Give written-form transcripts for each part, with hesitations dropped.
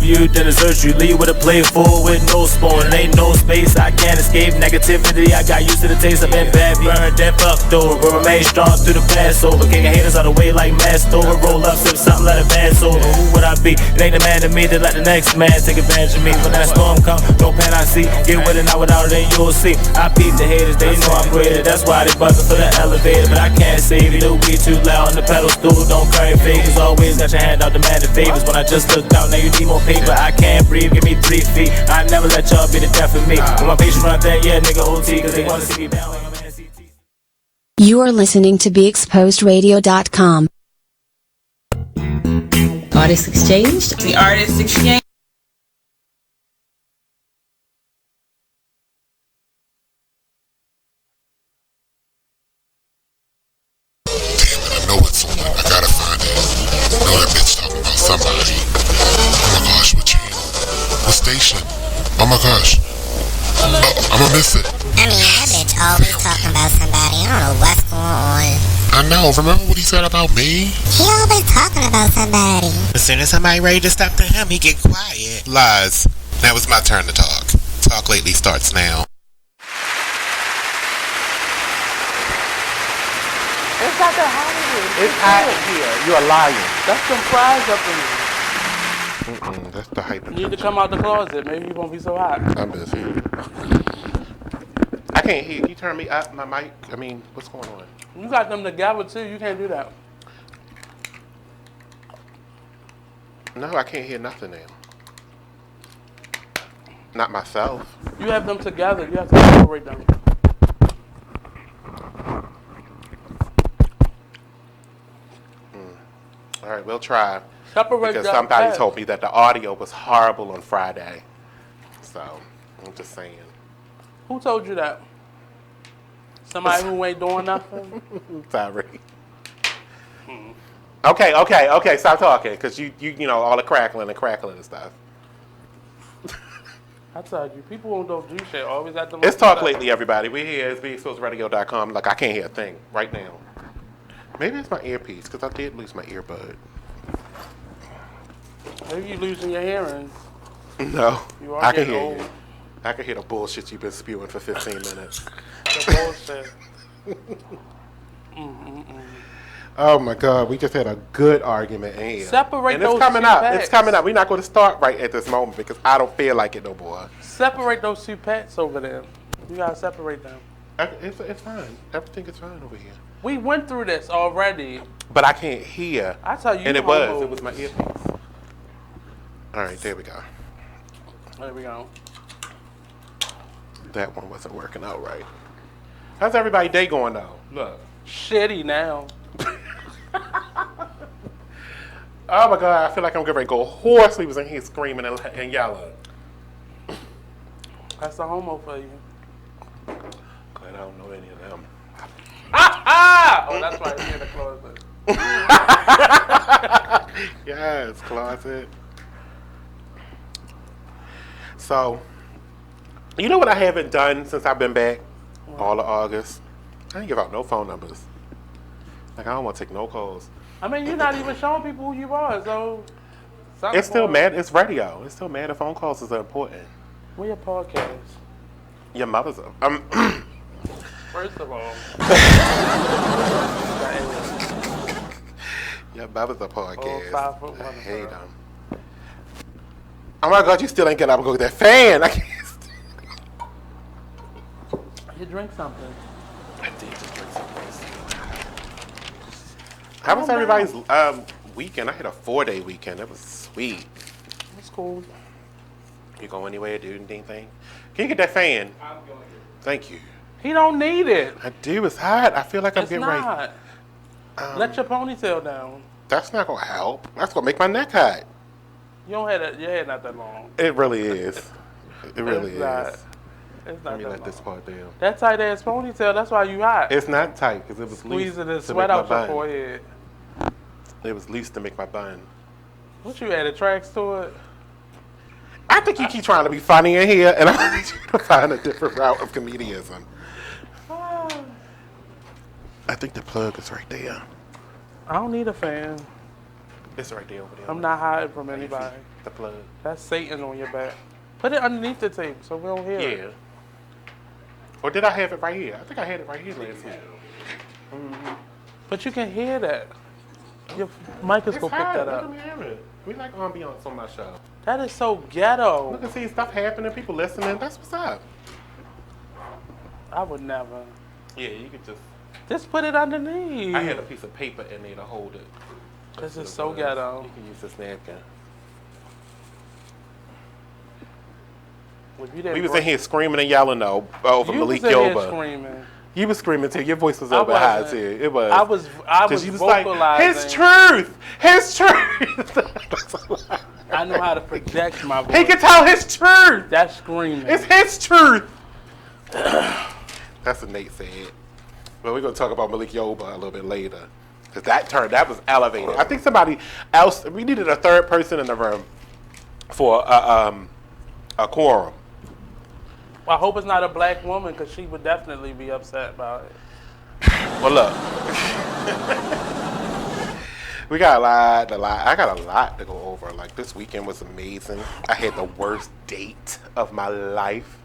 you, then desert you. Leave with a plate full with no spoon. Ain't no space, I can't escape negativity. I got used to the taste. I've been bad, burned, then fucked over, but remain strong through the Passover. Kicking haters out of the way like masked over. Roll up, sip something, let it pass over. Who would I be? It ain't the man to me to let the next man take advantage of me. When that storm come, don't pan I see. Get with it, not without it, then you'll see. I beat the haters, they know I'm greater. That's why they buzzing for the elevator, but I can't save you. The weed too loud on the pedal stool, don't carry fakers. Always got your hand out demanding favors. When I just looked out, now you need more paper. I can't breathe, give me 3 feet. I never let y'all be the death of me. When my patience run thin, yeah, nigga OT, cause they wanna see me down like I'm NCT. You are listening to BeExposedRadio.com. Artists exchanged. The artists exchange. Oh my gosh. I'm gonna miss it. I mean, that bitch always talking about somebody. I don't know what's going on. I know. Remember what he said about me? He always talking about somebody. As soon as somebody ready to step to him, he get quiet. Lies. Now it's my turn to talk. Talk Lately starts now. It's not that hot in here. It's hot in here. You're lying. That's some fries up in here. That's the hype. You need to come out the closet. Maybe you won't be so hot. I'm busy. I can't hear. Can you turn me up, my mic? I mean, what's going on? You got them together too. You can't do that. No, I can't hear nothing now. Not myself. You have them together. You have to separate them. All right, we'll try. Separate because them somebody fast. told me that the audio was horrible on Friday. So, I'm just saying. Who told you that? Somebody who ain't doing nothing? Sorry. Okay, stop talking. Because you know, all the crackling and stuff. I tell you, people who don't do shit always at the. It's Talk Lately, everybody. We're here. It's BeExposedRadio.com. Like, I can't hear a thing right now. Maybe it's my earpiece, because I did lose my earbud. Maybe you losing your hearing. No, You are I can getting hear old. you. I can hear the bullshit you've been spewing for 15 minutes. The bullshit. Oh my God, we just had a good argument in here. Separate and those it's coming two up. packs. It's coming up. We're not going to start right at this moment because I don't feel like it no more. Separate those two pets over there. You gotta separate them. It's fine. Everything is fine over here. We went through this already. But I can't hear. I tell you, And it homo. was my earpiece. All right, there we go. There we go. That one wasn't working out right. How's everybody's day going though? Look. Shitty now. Oh my God, I feel like I'm getting ready to go hoarse. We was in here screaming and yelling. That's a homo for you. Glad I don't know any of them. Oh, that's why you're in the closet. Yes, closet. So, you know what I haven't done since I've been back? All of August. I didn't give out no phone numbers. Like, I don't want to take no calls. I mean, you're not even showing people who you are, so. It's still mad. It's radio. It's still mad. The phone calls is important. Where your podcast? Your mother's up. First of all. Your mother's a podcast. 5 foot I one hate girl. them. Oh my God, you still ain't get up and go get that fan. I can't. You drink something. I did just drink something. How was everybody's weekend? I had a 4-day weekend. It was sweet. That's cool. You go anywhere, do anything? Can you get that fan? I'm going. Thank you. He don't need it. I do. It's hot. I feel like I'm It's getting not. ready. Let your ponytail down. That's not gonna help. That's gonna make my neck hot. You don't have that. Your hair not that long. It really is. It really It's not. is. It's not Let me that let long. this part down. That tight ass ponytail. That's why you hot. It's not tight because it was loose. Squeezing the to sweat make my out your bun. forehead. It was loose to make my bun. What you added tracks to it? I think you keep trying to be funny in here, and I need you to find a different route of comedianism. I think the plug is right there. I don't need a fan. It's right there over there. I'm not hiding from anybody. The plug. That's Satan on your back. Put it underneath the tape so we don't hear it. Yeah. Or did I have it right here? I think I had it right here last week. But you can hear that. Your mic is going to pick that Let up. me hear it. We like ambiance on my show. That is so ghetto. Look and see stuff happening, people listening. That's what's up. I would never. Yeah, you could Just put it underneath. I had a piece of paper in there to hold it. This That's is what so it was. ghetto. You can use this napkin. If you didn't We was break- in here screaming and yelling though over You Malik was in here Yoba. screaming. You was screaming too. Your voice was I over high wasn't. too. It was. I was 'Cause you was like, vocalizing. his truth, his truth. I know how to project my voice. He can tell his truth. That's screaming. It's his truth. That's what Nate said. But we're gonna talk about Malik Yoba a little bit later, cause that was elevated. I think somebody else. We needed a third person in the room for a quorum. I hope it's not a black woman because she would definitely be upset about it. Well, look, we got a lot. I got a lot to go over. Like this weekend was amazing. I had the worst date of my life.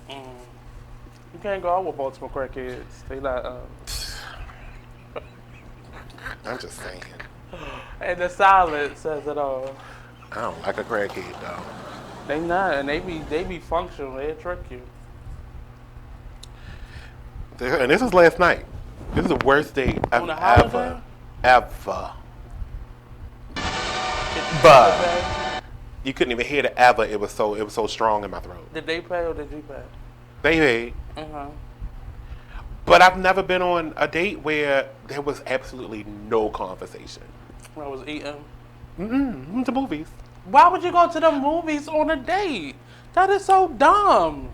You can't go out with Baltimore crackheads. They not. I'm just saying. And the silence says it all. I don't like a crackhead though. They not, and they be functional. They trick you. And this was last night. This is the worst date I've On a holiday? ever. Did But they pay? you couldn't even hear the ever. It was so strong in my throat. Did they pay or did you pay? They paid. But I've never been on a date where there was absolutely no conversation. When I was eating. The movies. Why would you go to the movies on a date? That is so dumb.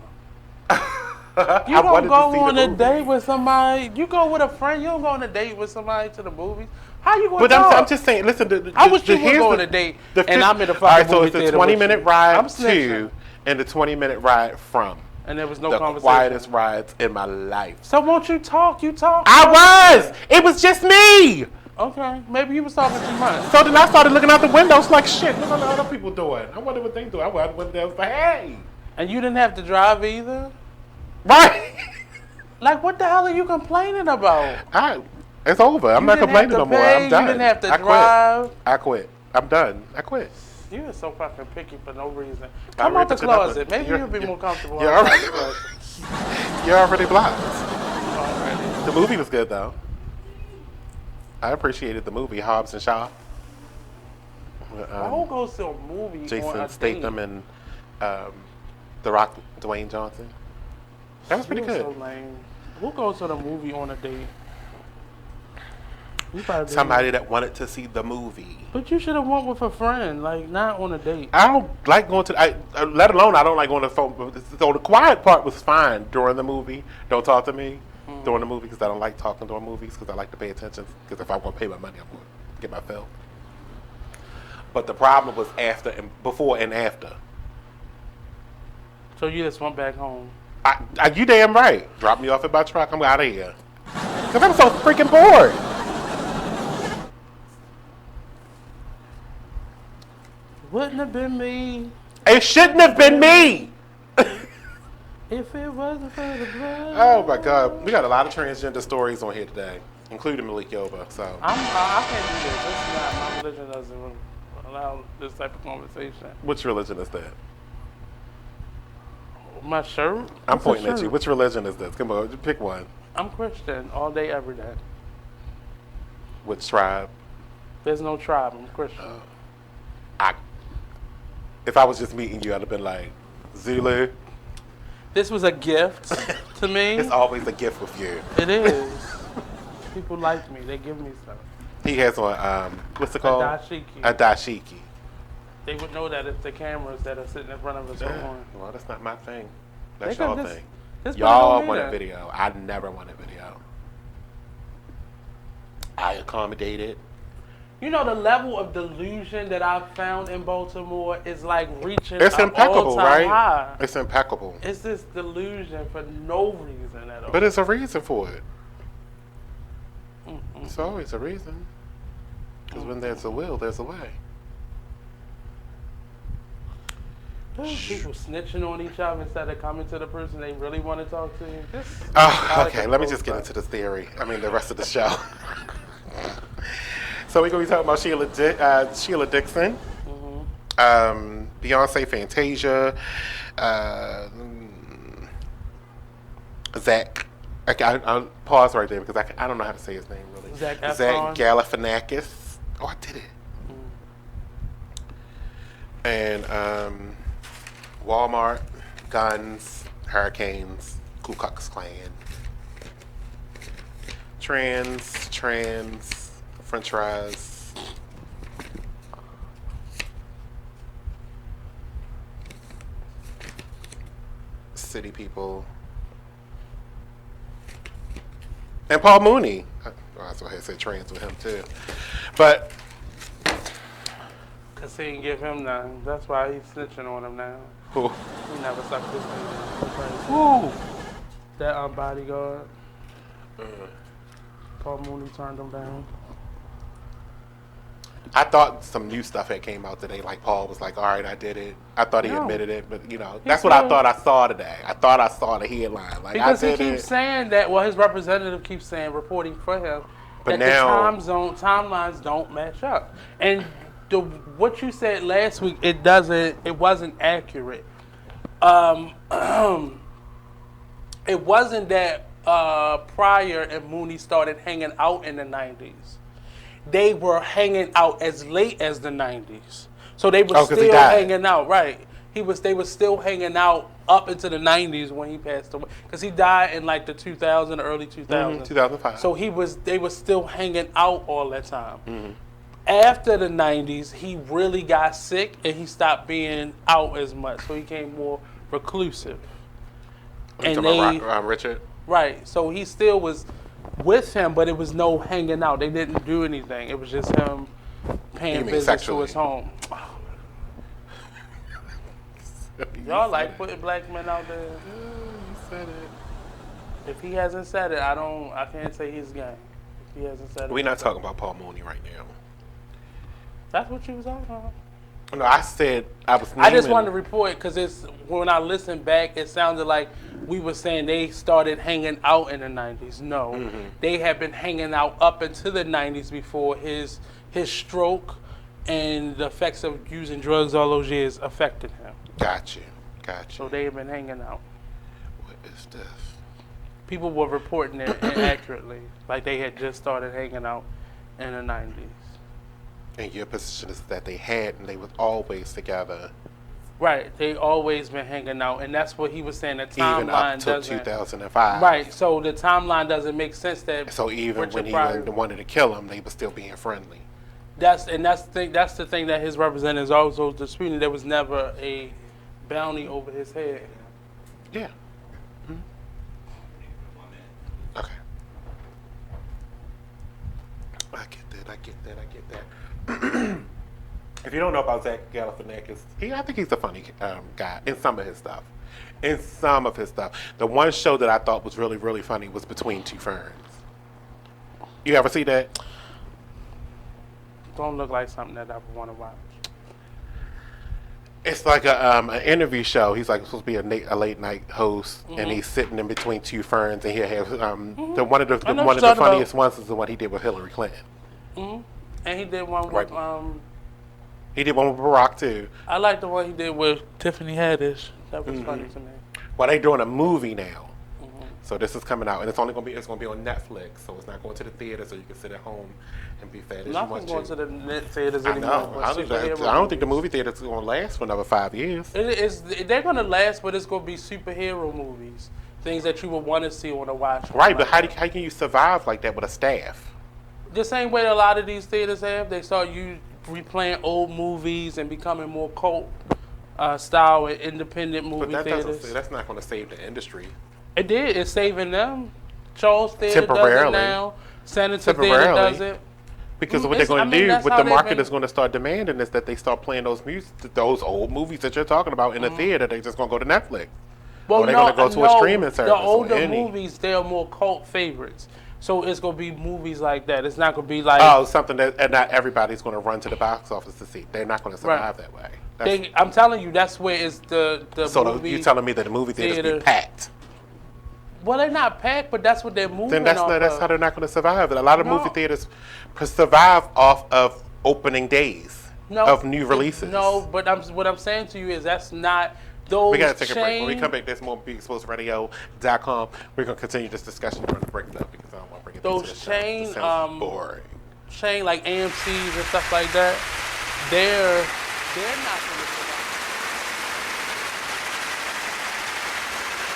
You don't go on a date with somebody. You go with a friend. You don't go on a date with somebody to the movies. How you going to But talk? I'm just saying, listen. I wish you would go on a date and I'm in the fucking All right, so movie it's a theater 20-minute with you. ride I'm to snitching. and the 20-minute ride from. And there was no The conversation. quietest rides in my life. So won't you talk? You talk. I was. It was just me. Okay, maybe you was talking too much. So then I started looking out the windows like, shit, look what the other people doing. I wonder what they do. I wonder they was like, hey. And you didn't have to drive either? Right. Like, what the hell are you complaining about? It's over. I'm You not didn't complaining have no to more. pay, I'm done. You didn't have to I drive. Quit. I quit. I'm done. I quit. You are so fucking picky for no reason. I Come out the read the number. closet. Maybe you'll be more comfortable. You're outside already, the closet. you're already blocked. Already. The movie was good, though. I appreciated the movie, Hobbs and Shaw. Who goes to a movie on Jason a Statham date? and The Rock, Dwayne Johnson. That was pretty You good. So lame. Who goes to the movie on a date? You probably Somebody that wanted to see the movie. But you should have went with a friend, like not on a date. I don't like going to. Let alone I don't like going to the phone. So the quiet part was fine during the movie. Don't talk to me during the movie because I don't like talking during movies because I like to pay attention. Because if I want to pay my money, I'm going to get my fill. But the problem was after and before and after. So you just went back home. You damn right. Drop me off at my truck. I'm out of here. Because I'm so freaking bored. Wouldn't have been me It shouldn't have been me. if it wasn't for the blood. Oh my God. We got a lot of transgender stories on here today, including Malik Yoba. So I can't do this. This is not my religion. Doesn't allow this type of conversation. which religion is that? My shirt. I'm What's a pointing at you. shirt? Which religion is this? Come on, pick one. I'm Christian all day, every day. Which tribe? There's no tribe. I'm Christian. If I was just meeting you, I'd have been like, Zulu. This was a gift to me. It's always a gift with you. It is. People like me. They give me stuff. He has on, what's it called? dashiki. A dashiki. They would know that if the cameras that are sitting in front of us are on. Well, that's not my thing. That's They could y'all just- thing. just put it Y'all on want there. a video. I never want a video. I accommodated. You know, the level of delusion that I've found in Baltimore is like reaching It's an impeccable, all-time right? high. It's impeccable. It's this delusion for no reason at all. But it's a reason for it. It's always a reason. Because when there's a will, there's a way. People snitching on each other instead of coming to the person they really want to talk to. Okay, let me just get into this theory. The rest of the show. So we're going to be talking about Sheila Dixon, Beyonce, Fantasia, Zach. I'll pause right there because I don't know how to say his name really. Zach Galifianakis. Oh, I did it. And Walmart, guns, hurricanes, Ku Klux Klan, trans, French fries. City people. And Paul Mooney. That's why I said trans with him too. But because he didn't give him none. That's why he's snitching on him now. who? He never sucked his dick. Woo! That bodyguard. Paul Mooney turned him down. I thought some new stuff had came out today. Like Paul was like, "All right, I did it." I thought he admitted it, but that's what I thought I saw today. I thought I saw the headline. Like because I he did keeps saying that. Well, his representative keeps saying, reporting for him, But that now- the timelines don't match up. And what you said last week, it wasn't accurate. It wasn't that Pryor and Mooney started hanging out in the 90s. They were hanging out as late as the 90s. So they were still hanging out, right. They were still hanging out up into the 90s when he passed away. Because he died in like the 2000, early 2000s. 2005. So they were still hanging out all that time. After the 90s, he really got sick and he stopped being out as much. So he became more reclusive. Richard? Right. So he still was with him, but it was no hanging out. They didn't do anything. It was just him paying visits to his home. Y'all like putting black men out there. You said it. If he hasn't said it, I can't say he's gay. If he hasn't said it. We're not talking about Paul Mooney right now. That's what you was talking about. No, I said I was. I just wanted to report because when I listened back, it sounded like we were saying they started hanging out in the 90s. No, they had been hanging out up into the 90s before his stroke and the effects of using drugs all those years affected him. Gotcha. So they have been hanging out. What is this? People were reporting it inaccurately, like they had just started hanging out in the 90s. And your position is that they had and they was always together. Right, they always been hanging out, and that's what he was saying. The timeline even up to doesn't. 2005. Right, so the timeline doesn't make sense that. So even Richard when he Pryor, wanted to kill him, they were still being friendly. that's the thing that his representatives also disputing. There was never a bounty over his head. Yeah. Okay. I get that. If you don't know about Zach Galifianakis, I think he's a funny guy in some of his stuff. The one show that I thought was really, really funny was Between Two Ferns. You ever see that? Don't look like something that I would want to watch. It's like an interview show. He's like supposed to be a late night host, and he's sitting in between two ferns, and he'll have one of the funniest ones is the one he did with Hillary Clinton. And he did one with He did one with Barack too. I like the one he did with Tiffany Haddish. That was funny to me. Well, they're doing a movie now, so this is coming out, and it's gonna be on Netflix, so it's not going to the theater, so you can sit at home and be fat as you want Nothing's to. going to the net theaters I anymore. know. I don't think the movie theater's going to last for another 5 years. They're going to last, but it's going to be superhero movies. Things that you would want to see on a watch. Right, but how can you survive like that with a staff? The same way a lot of these theaters have. They start replaying old movies and becoming more cult style and independent movie theaters. That's not going to save the industry. It did. It's saving them. Charles Theater does it now. Senator Theater does it. Because what they're going to do, what the market is going to start demanding is that they start playing those old movies that you're talking about in the theater. They're just going to go to Netflix. Well, or they're going to go to a streaming service. The older movies, they are more cult favorites. So it's gonna be movies like that. It's not gonna be like something that and not everybody's going to run to the box office to see. They're not going to survive that way. I'm telling you, that's where it's the so movie. You're telling me that the movie theaters be packed? Well, they're not packed, but that's what they're moving. Then that's how they're not going to survive. A lot of movie theaters survive off of opening days of new releases. No, but what I'm saying to you is that's not those. We got to take a break. When we come back, there's more BeExposedRadio.com. We're going to continue this discussion. We're going to break it up because I don't want to bring it those into chain, boring. Chain like AMC's and stuff like that. They're not going to survive.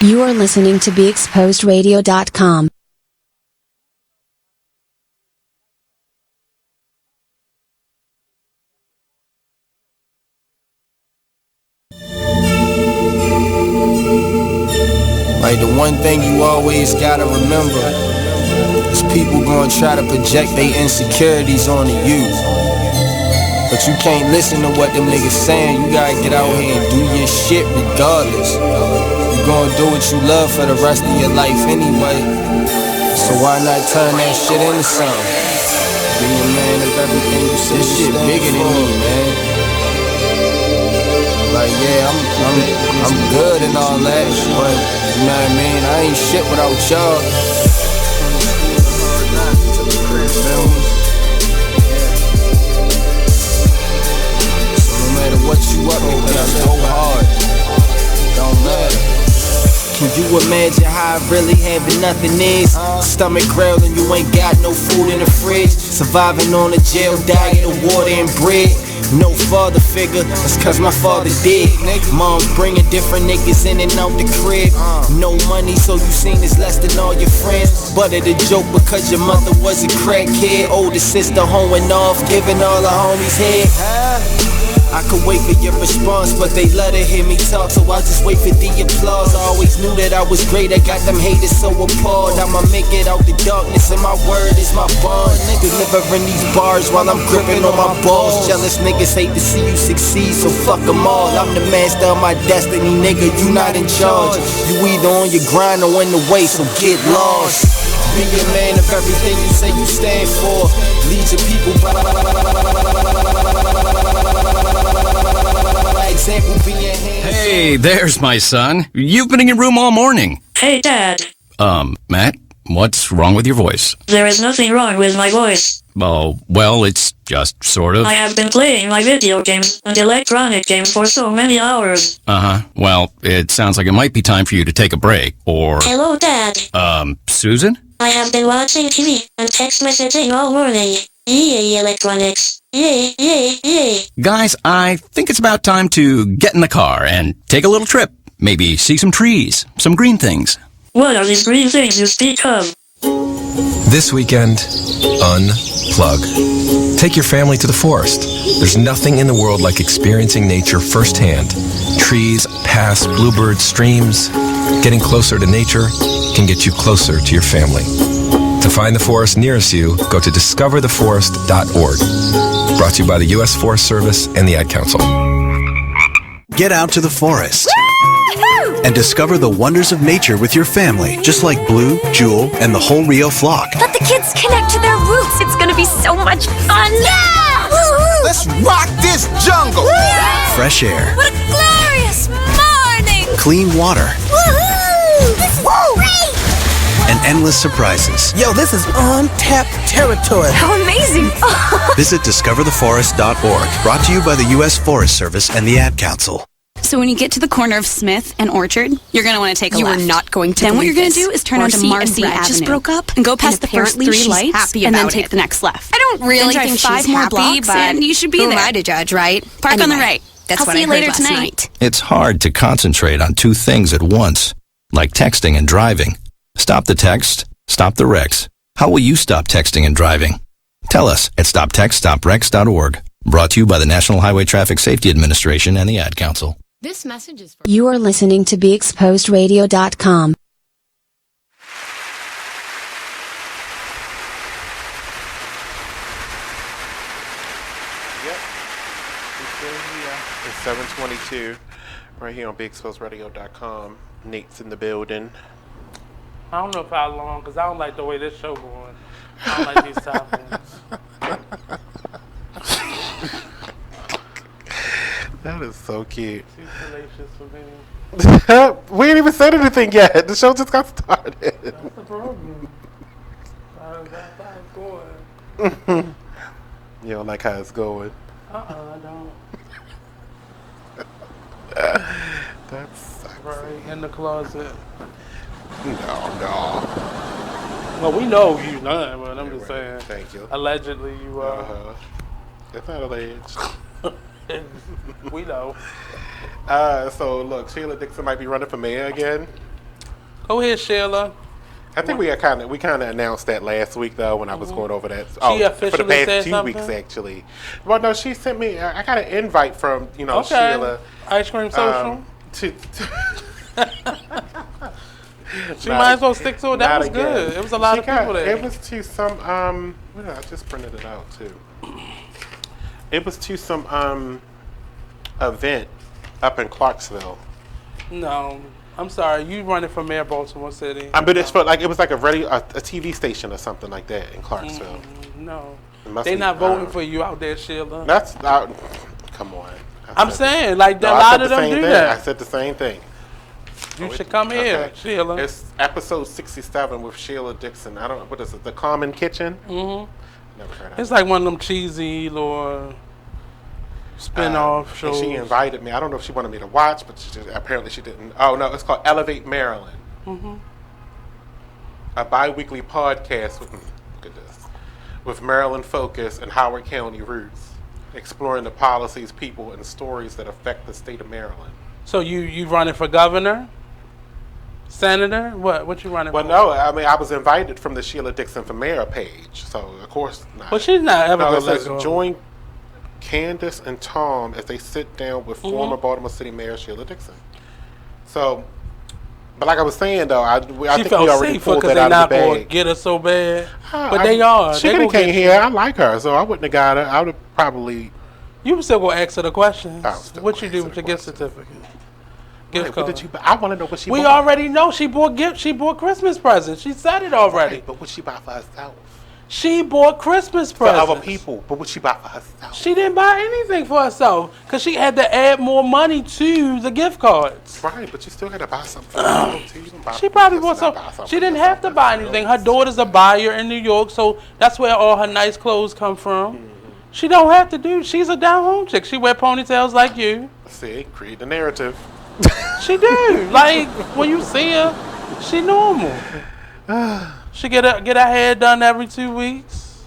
You are listening to BeExposedRadio.com. Like the one thing you always gotta remember is people gonna try to project their insecurities onto you. But you can't listen to what them niggas saying. You gotta get out here and do your shit regardless. You gonna do what you love for the rest of your life anyway. So why not turn that shit into something? Be a man of everything you say. This shit bigger than me, man. Like yeah, I'm good and all that, but you know what I mean? I ain't shit without y'all. So no matter what you up to, gotta go hard. Don't matter. Can you imagine how I really having nothing is? Stomach growling, you ain't got no food in the fridge. Surviving on a jail diet of water and bread. No father figure, that's cause my father dead. Mom's bringing different niggas in and out the crib. No money, so you seen it's less than all your friends. But it a joke because your mother was a crackhead. Older sister hoeing off, giving all the homies head. I could wait for your response, but they let her hear me talk, so I just wait for the applause. I always knew that I was great, I got them haters so appalled. I'ma make it out the darkness, and my word is my bond. Delivering these bars while I'm gripping on my balls. Jealous niggas hate to see you succeed, so fuck them all. I'm the master of my destiny, nigga, you not in charge. You either on your grind or in the way, so get lost. Be a man of everything you say you stand for. Lead your people by example, be your hands. Hey, there's my son. You've been in your room all morning. Hey, Dad. Matt, what's wrong with your voice? There is nothing wrong with my voice. Oh, well, it's just sort of. I have been playing my video games and electronic games for so many hours. Uh-huh. Well, it sounds like it might be time for you to take a break, or... Hello, Dad. Susan? I have been watching TV and text messaging all morning. Yay, electronics. Yay, yay, yay. Guys, I think it's about time to get in the car and take a little trip. Maybe see some trees, some green things. What are these green things you speak of? This weekend, unplug. Take your family to the forest. There's nothing in the world like experiencing nature firsthand. Trees, paths, bluebirds, streams. Getting closer to nature can get you closer to your family. To find the forest nearest you, go to discovertheforest.org. Brought to you by the U.S. Forest Service and the Ad Council. Get out to the forest and discover the wonders of nature with your family, just like Blue, Jewel, and the whole Rio flock. Let the kids connect to their roots. It's gonna be so much fun. Yeah! Woo-hoo! Let's rock this jungle. Yeah! Fresh air. What a glorious morning! Clean water. Woohoo! This is great! And endless surprises. Yo, this is untapped territory. How amazing! Visit discovertheforest.org. Brought to you by the U.S. Forest Service and the Ad Council. So when you get to the corner of Smith and Orchard, you're going to want to take a left. You are not going to. Then what you're going to do is turn onto Marcy Avenue. Just broke up and go past the first 3 lights and then take the next left. I don't really then drive think 5 she's more happy, blocks but and you should be who there. am I to judge, right? Park anyway, on the right. That's I'll what see I you heard later last tonight. night. It's hard to concentrate on 2 things at once, like texting and driving. Stop the text, stop the wrecks. How will you stop texting and driving? Tell us at stoptextstoprex.org. Brought to you by the National Highway Traffic Safety Administration and the Ad Council. This message is for You are listening to BeExposedRadio.com. Yep. It's still here. It's 7:22 right here on BeExposedRadio.com. Nate's in the building. I don't know if how long, because I don't like the way this show going. I don't like these topics. That is so cute. Too salacious for me. We ain't even said anything yet. The show just got started. That's the problem. That's how it's going. You don't like how it's going. I don't. That's right in the closet. No. Well, we know you not, but I'm just saying. Thank you. Allegedly, you are. It's not alleged. We know. So look, Sheila Dixon might be running for mayor again. Go ahead, Sheila. I think we kind of announced that last week though when I was going over that. She officially for the past said 2 something? weeks actually. Well, no, she sent me. I got an invite from Okay. Sheila. Ice cream social. To She might as well stick to it. That was again. good. It was a lot of people there. It was to some I just printed it out too. It was to some event up in Clarksville. No, I'm sorry. You running for mayor of Baltimore City? But it's for it was like a TV station or something like that in Clarksville. No, It they be, not voting for you out there, Sheila. That's come on. I'm saying like a I lot said of the them same do thing. that. I said the same thing. You should come here, Sheila. It's episode 67 with Sheila Dixon. I don't know what is it. The Common Kitchen. Mm-hmm. Never heard of It's like one of them cheesy little spin-off shows. And she invited me. I don't know if she wanted me to watch, but apparently she didn't. Oh no, it's called Elevate Maryland. Mm-hmm. A bi-weekly podcast with look at this, with Maryland focus and Howard County roots, exploring the policies, people, and stories that affect the state of Maryland. So you running for governor? Senator? What you running for? Well, no, I mean I was invited from the Sheila Dixon for Mayor page, so of course not. But she's not ever No, it gonna let says go. join Candace and Tom as they sit down with former Baltimore City Mayor Sheila Dixon. So, but like I was saying though, I think we already pulled that out of the they not bag. gonna get her so bad, but they are. She could have came here. I like her, so I wouldn't have got her. I would have probably. You were still gonna ask her the questions. What you gonna do with your gift certificate? Gift What card. did you buy? I want to know what she We bought. already know she bought gift. She bought Christmas presents. She said it already. Right, but what she buy for herself? She bought Christmas For presents other people, but what she buy for herself? She didn't buy anything for herself because she had to add more money to the gift cards. Right, but you still got to buy something for yourself too. You can buy She probably gifts bought and some. not buy something She for didn't yourself. have to buy anything. Her daughter's a buyer in New York, so that's where all her nice clothes come from. Mm-hmm. She don't have to do. She's a down home chick. She wear ponytails like you. See, create the narrative. She do. Like when you see her, she normal. She get her hair done every 2 weeks.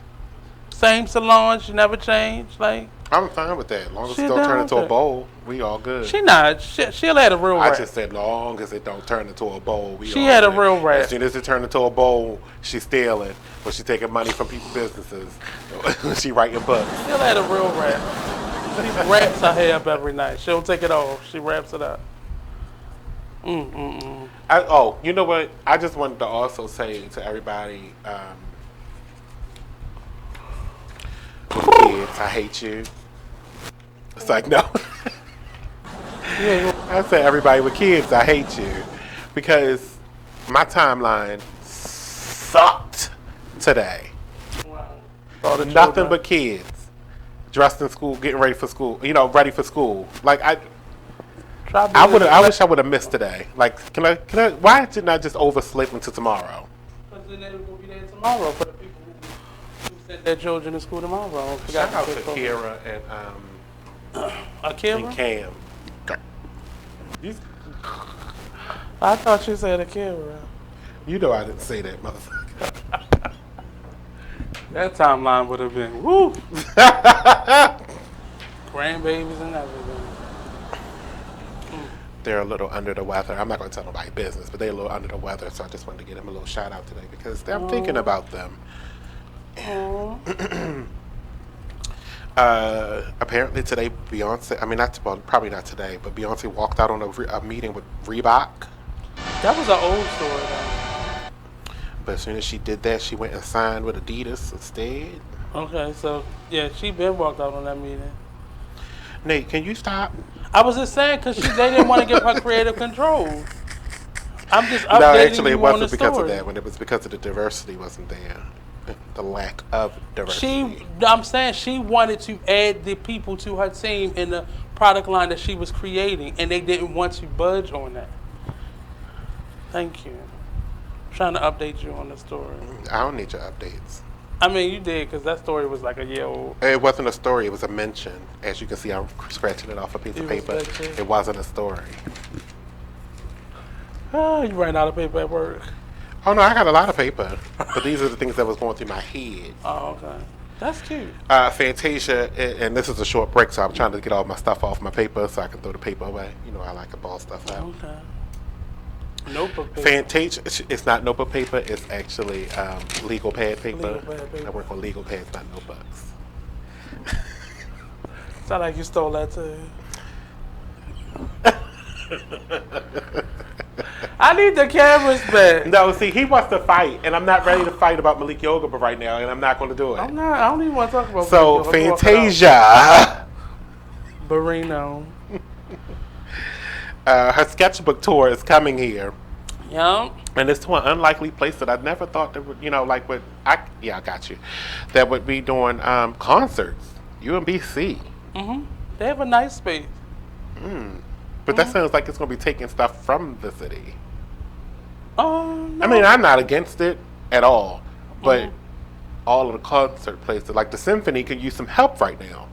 Same salon. She never changed. Like I'm fine with that. As long as She it don't turn down into with a it. bowl, we all good. she not. She'll had a real I rap. just said long as it don't turn into a bowl. We She all had a good. real rap. As soon as it turned into a bowl, she's stealing. But she's taking money from people's businesses. She writing books. She'll had a real rap. She wraps her hair up every night. She don't take it off. She wraps it up. You know what? I just wanted to also say to everybody, with kids, I hate you. It's like, no. I said, everybody with kids, I hate you. Because my timeline sucked today. Nothing but kids dressed in school, getting ready for school, ready for school. Like, I wish I would have missed today. Like, can I, why didn't I just oversleep until tomorrow? Because then they will be there tomorrow for the people who sent their children to school tomorrow. Shout out to Kira and Akira? and Cam. I thought you said Akira. You know I didn't say that, motherfucker. That timeline would have been woo. Grandbabies and everything. They're a little under the weather. I'm not going to tell nobody business, but they're a little under the weather, so I just wanted to give them a little shout out today because I'm thinking about them. Apparently today, Beyonce, probably not today, but Beyonce walked out on a meeting with Reebok. That was an old story, though. But as soon as she did that, she went and signed with Adidas instead. Okay, so, yeah, she been walked out on that meeting. Nate, can you stop? I was just saying because they didn't want to give her creative control. I'm just updating No, actually, it you on wasn't the because story. of that. When it was because of the diversity wasn't there. The lack of diversity. I'm saying she wanted to add the people to her team in the product line that she was creating, and they didn't want to budge on that. Thank you. I'm trying to update you on the story. I don't need your updates. I mean, you did, because that story was like a year old. It wasn't a story. It was a mention. As you can see, I'm scratching it off a piece of paper. It wasn't a story. Oh, you ran out of paper at work. Oh, no, I got a lot of paper. But these are the things that was going through my head. Oh, okay. That's cute. Fantasia, and this is a short break, so I'm trying to get all my stuff off my paper so I can throw the paper away. You know, I like to ball stuff out. Okay. Notebook paper. Fantasia, it's not notebook paper. It's actually legal pad paper. Legal pad paper. I work on legal pads, not notebooks. Sound like you stole that too. I need the cameras back. No, see, he wants to fight, and I'm not ready to fight about Malik Yoga right now, and I'm not going to do it. I don't even want to talk about So, Malik Yoga. Fantasia. Barino. Her sketchbook tour is coming here. Yeah. And it's to an unlikely place that I never thought that would, you know, like I got you. That would be doing concerts. UMBC. Mm-hmm. They have a nice space. But that sounds like it's going to be taking stuff from the city. No. I mean, I'm not against it at all. But all of the concert places, like the Symphony, could use some help right now.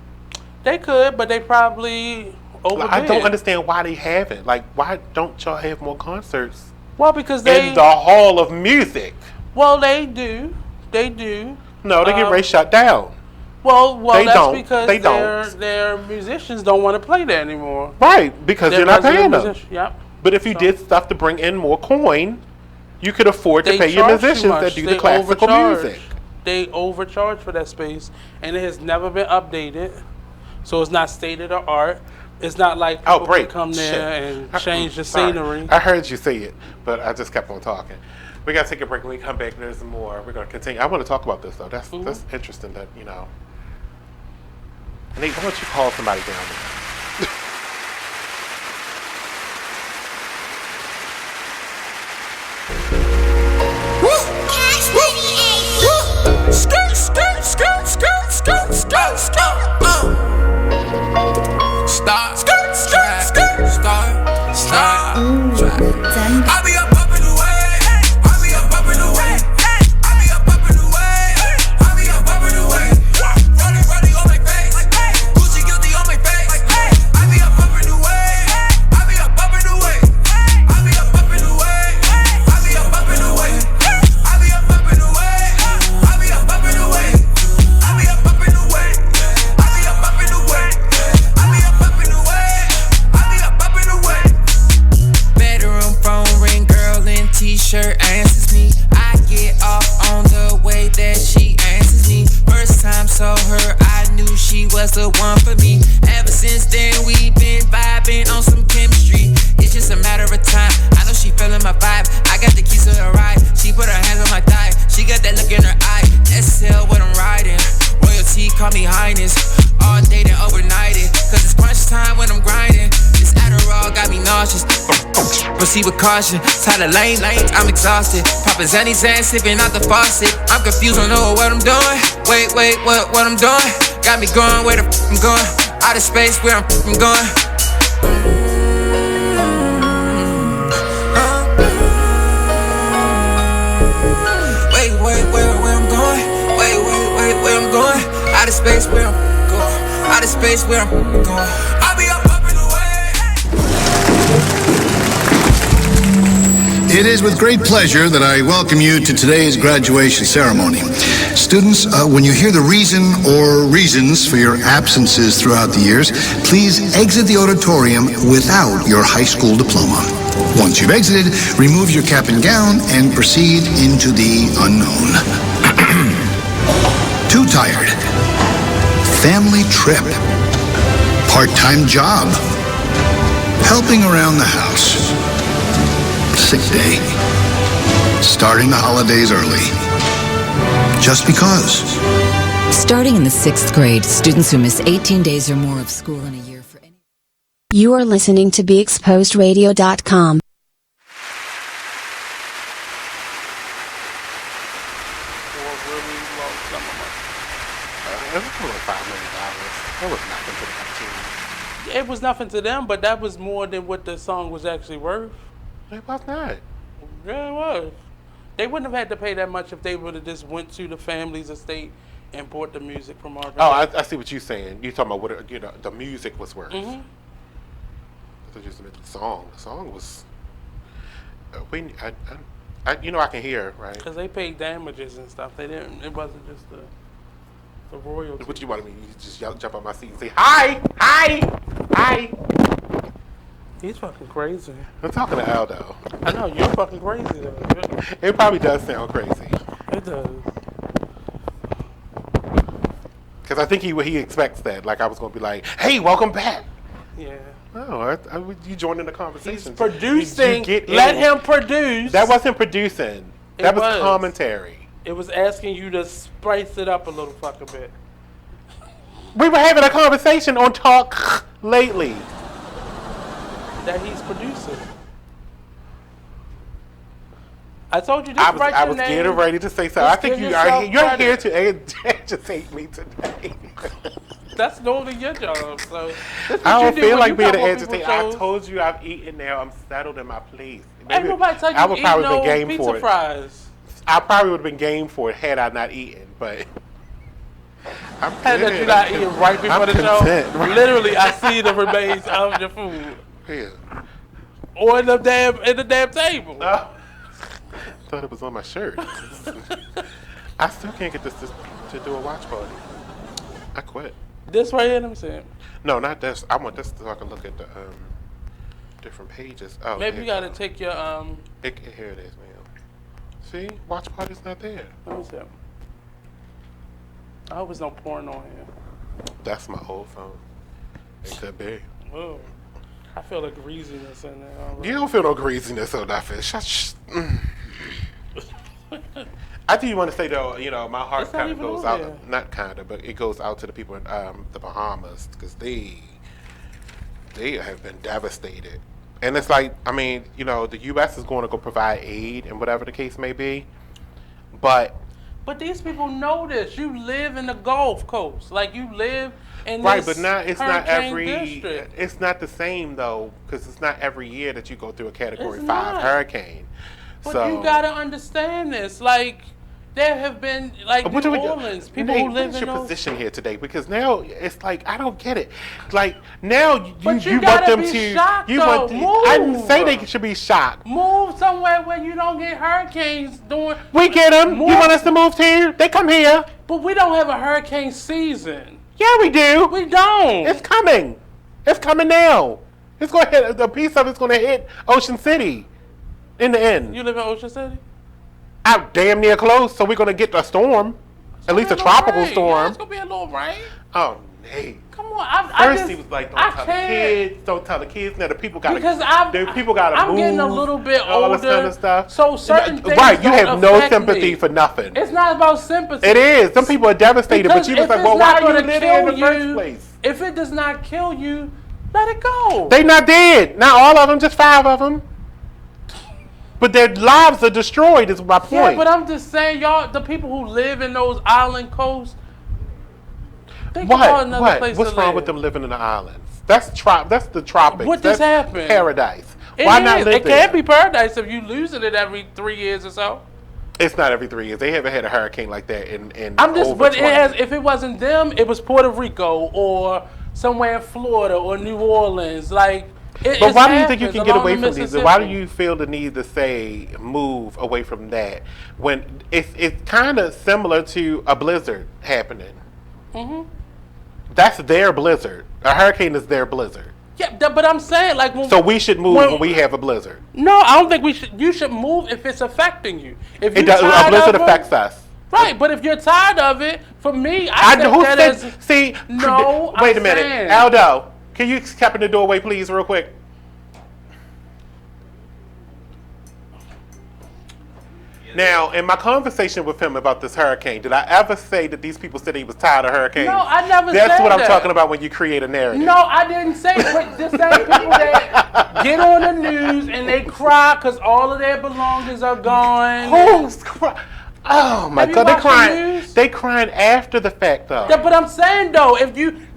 They could, but they probably overbid. I don't understand why they haven't. Like, why don't y'all have more concerts? Well, because they in the Hall of Music. Well, they do. They do. No, they get ready shut down. Well, they that's don't. because their musicians don't want to play that anymore. Right, because you're not paying them. Yep. But if you did stuff to bring in more coin, you could afford to pay your musicians that do the classical music. They overcharge for that space, and it has never been updated. So it's not state of the art. It's not like people can come there and change the scenery. I heard you say it, but I just kept on talking. We got to take a break. When we come back, there's more. We're going to continue. I want to talk about this, though. That's interesting that, you know. Nate, why don't you call somebody down there? Skirt, skirt, skirt, skirt, skirt, skirt, skirt. Stop. Skirt, skirt, skirt. Start. Stop. I be up in the way. I be up in the way. I be up in the way. I be up in the way. Running on my face. Gucci guilty on my face. I be up in the way. I be up in the way. I be up in the way. I be up in the way. I be up in the way. I be up in the way. I be up in the way. I be up in the way. I be up in the way. I be up in the way. Bedroom phone ring, girl in t-shirt answers me. I get off on the way that she answers me. First time saw her, I knew she was the one for me. Ever since then, we've been vibing on some chemistry. It's just a matter of time. I know she feeling my vibe. I got the keys to the ride. She put her hands on my thigh. She got that look in her eye. SL what I'm riding. Royalty, call me highness. All day and overnighted. Cause it's crunch time when I'm grinding. This Adderall got me nauseous. Proceed with caution. Tired of lanes, I'm exhausted. Poppin' Zanny Zan, sipping out the faucet. I'm confused, don't know what I'm doing. Wait, what I'm doing? Got me going where the f I'm going. Out of space where I'm going. Wait, where I'm going? Wait, where I'm going? Out of space where I'm going. Out of space where I'm going. I'll be up in the way. It is with great pleasure that I welcome you to today's graduation ceremony. Students, when you hear the reason or reasons for your absences throughout the years, please exit the auditorium without your high school diploma. Once you've exited, remove your cap and gown and proceed into the unknown. Too tired. Family trip. Part-time job. Helping around the house. Sick day. Starting the holidays early. Just because. Starting in the 6th grade, students who miss 18 days or more of school in a year for any... You are listening to BeExposedRadio.com. for a really long sum of money. It was only $5 million. That was nothing to the team. It was nothing to them, but that was more than what the song was actually worth. It was not. Yeah, it was. They wouldn't have had to pay that much if they would have just went to the family's estate and bought the music from Marvin. Oh, I see what you're saying. You're talking about what the music was worth. Mm-hmm. I thought you just meant the song. The song was. I can hear, right? Because they paid damages and stuff. They didn't. It wasn't just the royalties. What you want me? You just jump on my seat and say hi, hi, hi. He's fucking crazy. I'm talking to Aldo. I know you're fucking crazy though. It probably does sound crazy. It does. Because I think he expects that. Like I was gonna be like, hey, welcome back. Yeah. No, you joined in the conversation. He's producing. Let him produce. That wasn't producing. That was commentary. It was asking you to spice it up a little fucking bit. We were having a conversation on Talk lately. That he's producing. I told you this. I was getting ready to say something. I think you're here to agitate me today. That's normally your job. So I don't feel like being an agitator. I told you I've eaten now. I'm settled in my place. Ain't nobody tell you I would probably been game pizza for it. Fries. I probably would have been game for it had I not eaten, but I'm had that you not eating right before the show. Literally, I see the remains of your food. Yeah. Or in the damn table. Thought it was on my shirt. I still can't get this to do a watch party. I quit. This right here, let me see it. No, not this. I want this so I can look at the different pages. Oh, maybe you gotta take your here it is, man. See, watch party's not there. Let me see it. I hope it's no porn on here. That's my old phone. It could be. Oh, I feel a greasiness in there. Already. You don't feel no greasiness on that fish. I do want to say though, my heart kind of goes out. There. Not kind of, but it goes out to the people in the Bahamas because they have been devastated. And it's like, I mean, the U.S. is going to go provide aid and whatever the case may be, but these people know this. You live in the Gulf Coast, like you live in right, this but it's not every. District. It's not the same though, because it's not every year that you go through a Category 5 hurricane. But you gotta understand this, like. There have been, like, New Orleans, people who live in those... What's your position here today? Because now, it's like, I don't get it. Like, now, you want them to... Shocked, Move. I didn't say they should be shocked. Move somewhere where you don't get hurricanes doing... We get them. You want us to move here? They come here. But we don't have a hurricane season. Yeah, we do. We don't. It's coming. It's coming now. It's going to hit... A piece of it's going to hit Ocean City in the end. You live in Ocean City? I'm damn near close, so we're gonna get a storm, at least a tropical storm. Yeah, it's gonna be a little rain. Oh, Nate! Come on, First he was like, "Don't tell the kids." Now the people got I'm move. Getting a little bit older. All this kind of stuff. So certain things right, you have no sympathy me. for nothing. It's not about sympathy. It is. Some people are devastated, but you was like, "Well, why are you living in the first place?" If it does not kill you, let it go. They not dead. Not all of them, just 5 of them. But their lives are destroyed, is my point. Yeah, but I'm just saying, y'all, the people who live in those island coasts, think about another place What's to wrong live. with them living in the islands? That's the tropics. What just happened? Paradise. Why not live there? It can't be paradise if you losing it every 3 years or so. It's not every 3 years. They haven't had a hurricane like that in I'm just, over but 20. it has. If it wasn't them, it was Puerto Rico or somewhere in Florida or New Orleans, like. But why do you think you can get away from these? Why do you feel the need to say move away from that when it's kind of similar to a blizzard happening? Mm-hmm. That's their blizzard. A hurricane is their blizzard. Yeah, but I'm saying like so we should move when we have a blizzard. No, I don't think we should. You should move if it's affecting you. If a blizzard affects us. Right, but if you're tired of it, for me, no. Wait a minute, Aldo. Can you step in the doorway, please, real quick? Now, in my conversation with him about this hurricane, did I ever say that these people said he was tired of hurricanes? No, I never said that. That's what I'm talking about when you create a narrative. No, I didn't say it. The same people that get on the news and they cry because all of their belongings are gone. Who's crying? Oh my God, they crying after the fact though. Yeah, but I'm saying though,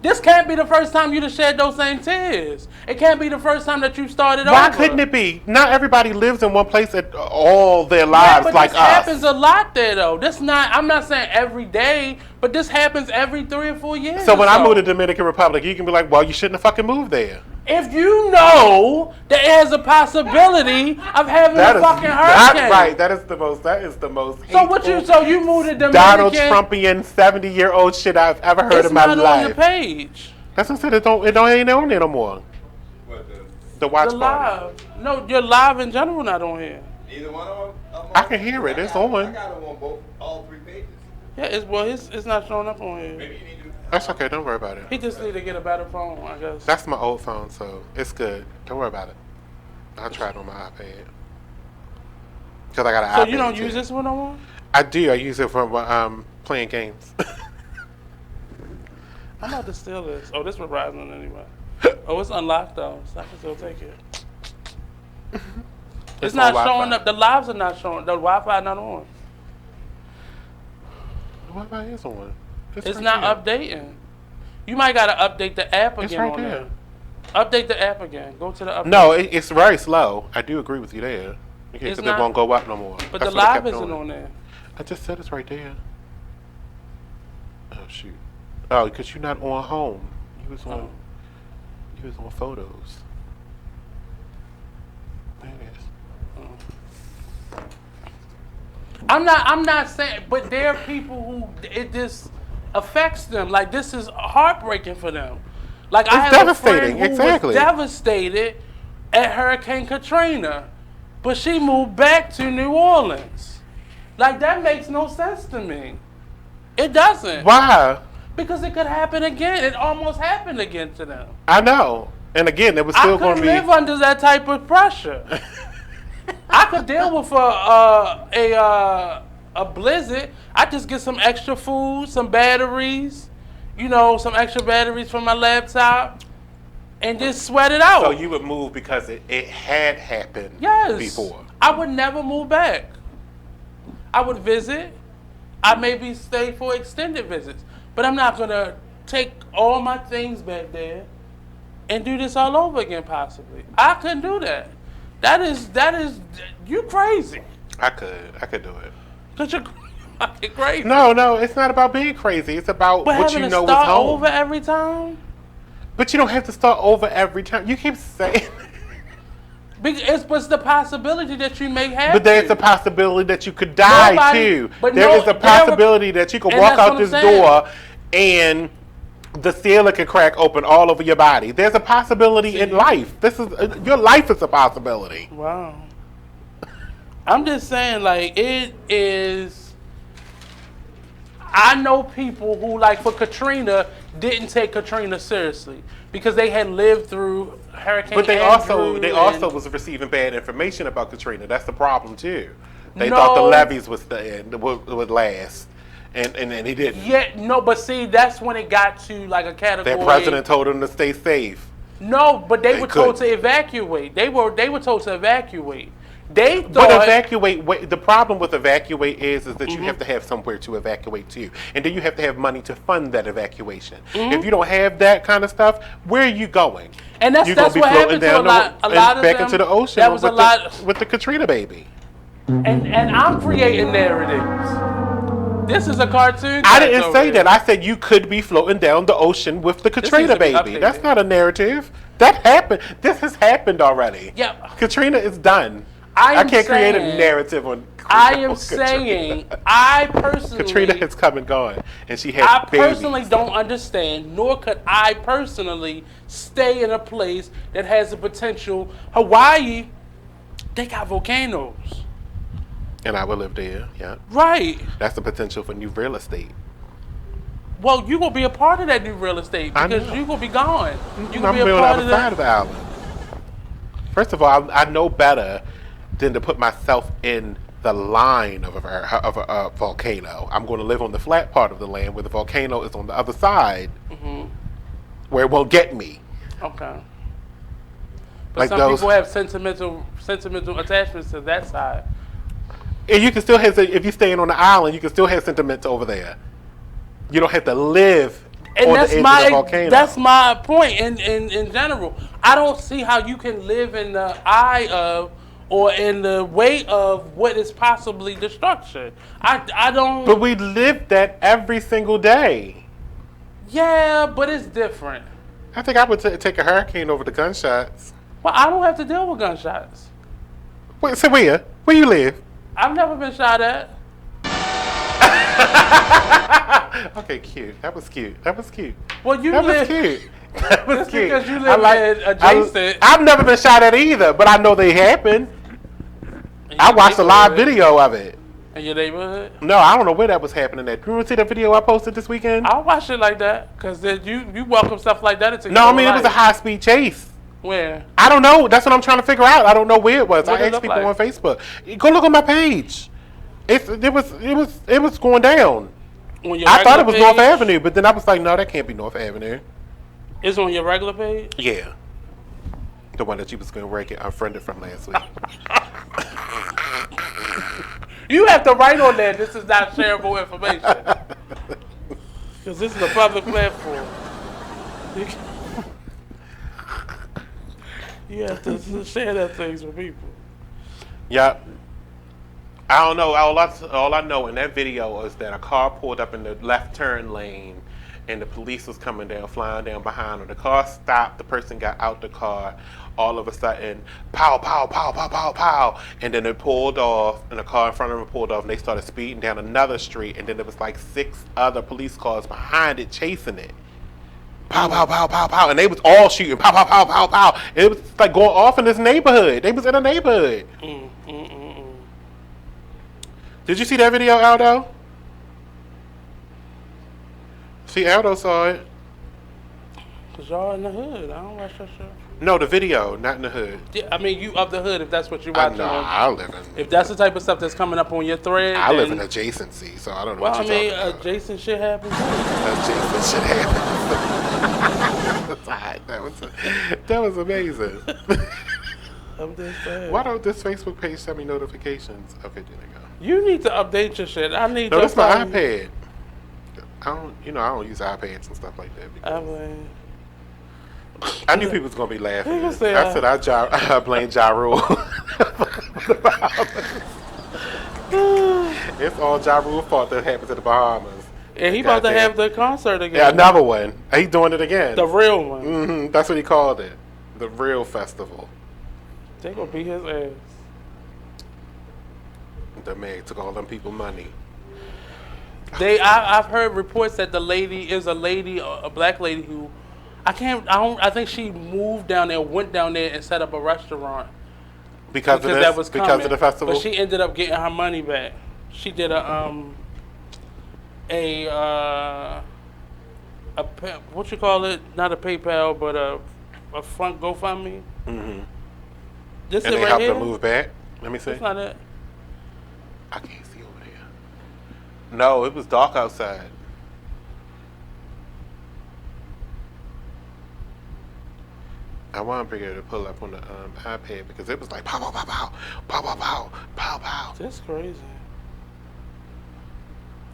this can't be the first time you have shed those same tears. It can't be the first time that you started over. Why couldn't it be? Not everybody lives in one place all their lives but like this us. happens a lot there though. I'm not saying every day, but this happens every 3 or 4 years. So when I moved to Dominican Republic, you can be like, well, you shouldn't have fucking moved there. If you know that it has a possibility of having a fucking hurricane. Right. That is the most So you moved to Dominican. Donald Trumpian 70-year-old shit I've ever heard in my life. It's not on your page. That's what I said. It ain't on there no more. The watch party. Live. No, your live in general not on here. Neither one of them? I can hear it. It's on. I got them on all 3 pages. Yeah, it's not showing up on here. Maybe you need to. That's okay. Don't worry about it. He just need to get a better phone, I guess. That's my old phone, so it's good. Don't worry about it. I'll try it on my iPad. Because I got an iPad. So you don't use this one no more? I do. I use it for playing games. I'm about to steal this. Oh, this Verizon anyway. Oh, it's unlocked though, so I can still take it. It's not showing up. The lives are not showing. The Wi-Fi not on. The Wi-Fi is on. It's not updating. You might gotta update the app again. It's right on there. Update the app again. Go to the update. No, it's very slow. I do agree with you there. Because it won't go up no more. But That's the what it live kept isn't doing. on there. I just said it's right there. Oh shoot. Oh, because you're not on home. You was on photos. There it is. I'm not saying, but there are people who it just affects them. Like this is heartbreaking for them. Like I have a friend who was devastated at Hurricane Katrina, but she moved back to New Orleans. Like that makes no sense to me. It doesn't. Why? Because it could happen again. It almost happened again to them. I know. And again, it was still going to be. I couldn't live under that type of pressure. I could deal with a blizzard. I just get some extra food, some batteries, some extra batteries for my laptop, and just sweat it out. So you would move because it had happened before. I would never move back. I would visit. I maybe stay for extended visits. But I'm not going to take all my things back there and do this all over again, possibly. I couldn't do that. That is, you crazy. I could do it. Because you're fucking crazy. No, it's not about being crazy. It's about what you know is home. But having to start over every time? But you don't have to start over every time. You keep saying... It's the possibility that you may have But there's a possibility that you could die too. There is a possibility that you could walk out this door and the ceiling could crack open all over your body. There's a possibility in life. Your life is a possibility. Wow. I'm just saying, like, it is... I know people who, like, for Katrina, didn't take Katrina seriously because they had lived through Hurricane But they Andrew also was receiving bad information about Katrina. That's the problem too. They thought the levees would last, and he didn't. Yeah, no, but see, that's when it got to like a category. Their president told them to stay safe. No, but they were told to evacuate. They were told to evacuate. They thought. But evacuate. The problem with evacuate is that you have to have somewhere to evacuate to, and then you have to have money to fund that evacuation. If you don't have that kind of stuff, where are you going? And that's what happened to a lot of back them. Into the ocean. That was with the Katrina baby. And I'm creating narratives. This is a cartoon. I didn't say that. I said you could be floating down the ocean with the Katrina baby. That's not a narrative. That happened. This has happened already. Yeah. Katrina is done. I can't create a narrative on Katrina. I am saying, I personally... Katrina has come and gone, and she had I babies. personally don't understand, nor could I personally stay in a place that has the potential. Hawaii, they got volcanoes. And I will live there, yeah. Right. That's the potential for new real estate. Well, you will be a part of that new real estate because you will be gone. You will I'm be a on the part other side of the island. First of all, I know better than to put myself in the line of a volcano. I'm going to live on the flat part of the land where the volcano is on the other side, where it won't get me. Okay. But Like some people have sentimental attachments to that side. And you can still have, if you're staying on the island, you can still have sentiments over there. You don't have to live And on the edge of the volcano. That's my point in general. I don't see how you can live in the eye of or in the way of what is possibly destruction. I don't... But we live that every single day. Yeah, but it's different. I think I would take a hurricane over the gunshots. Well, I don't have to deal with gunshots. Wait, so where? Where you live? I've never been shot at. Okay, cute. That was cute. That was cute. Well, you that live... was cute. That was Just cute. because you live adjacent. I've never been shot at either, but I know they happen. I watched a live video of it. In your neighborhood? No, I don't know where that was happening at. You want to see the video I posted this weekend? I'll watch it like that, because you welcome stuff like that into No, I mean, it was a high-speed chase. Where? I don't know. That's what I'm trying to figure out. I don't know where it was. What I did it asked look people like? on Facebook. Go look on my page. It was going down. I thought it was North Avenue, but then I was like, no, that can't be North Avenue. It's on your regular page? Yeah. The one that you was going to get unfriended from last week. You have to write on that. This is not shareable information. Because this is a public platform. You have to share that things with people. Yep. I don't know. All I know in that video is that a car pulled up in the left turn lane and the police was coming down, flying down behind them. The car stopped. The person got out the car. All of a sudden, pow, pow, pow, pow, pow, pow. And then it pulled off, and the car in front of them pulled off, and they started speeding down another street. And then there was like 6 other police cars behind it chasing it. Pow, pow, pow, pow, pow. And they was all shooting. Pow, pow, pow, pow, pow. It was like going off in this neighborhood. They was in a neighborhood. Did you see that video, Aldo? See, Aldo saw it. Cause y'all in the hood. I don't watch that show. No, the video, not in the hood. Yeah, I mean, you of the hood if that's what you watch. I live in. If that's the type of stuff that's coming up on your thread. I live in adjacency, so I don't know what you're talking about. Adjacent shit happens. Adjacent shit happens. That was amazing. I'm just saying. Why don't this Facebook page send me notifications? Okay, there they go. You need to update your shit. I need. No, that's my iPad. I don't use iPads and stuff like that. I knew people was gonna be laughing. I said I blame Ja Rule. It's all Ja Rule's fault that happened to the Bahamas. And he about to have the concert again. Yeah, another one. He's doing it again. The real one. Mm-hmm. That's what he called it. The real festival. They gonna beat his ass. The man took all them people money. I've heard reports that the lady is a black lady who I think she moved down there, went down there and set up a restaurant. Because of the festival? But she ended up getting her money back. She did what you call it? Not a PayPal, but a front GoFundMe. Mm-hmm. This and is they right helped here? her move back? Let me see. That's not it. I can't see over there. No, it was dark outside. I want to be able to pull up on the iPad because it was like pow, pow, pow, pow, pow, pow, pow, pow, pow. That's crazy.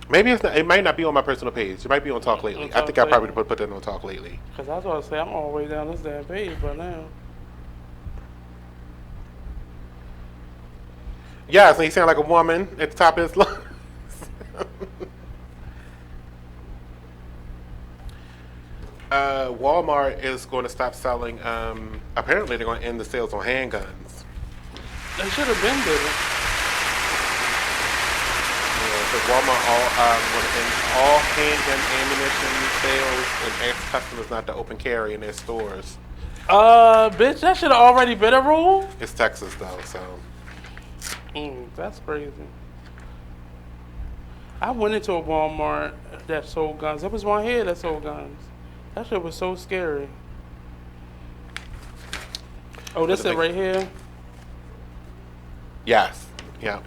Maybe it's not, it might not be on my personal page. It might be on Talk Lately. I think I probably put that on Talk Lately. Because I was going to say, I'm all the way down this damn page by now. Yeah, so he sound like a woman at the top of his lungs. Walmart is going to stop selling. Apparently, they're going to end the sales on handguns. They should have been there. Yeah, so Walmart going to end all handgun ammunition sales and ask customers not to open carry in their stores. Bitch, that should have already been a rule. It's Texas though, so. That's crazy. I went into a Walmart that sold guns. There was one here that sold guns. That shit was so scary. Oh, this is right here? Yes. Yeah.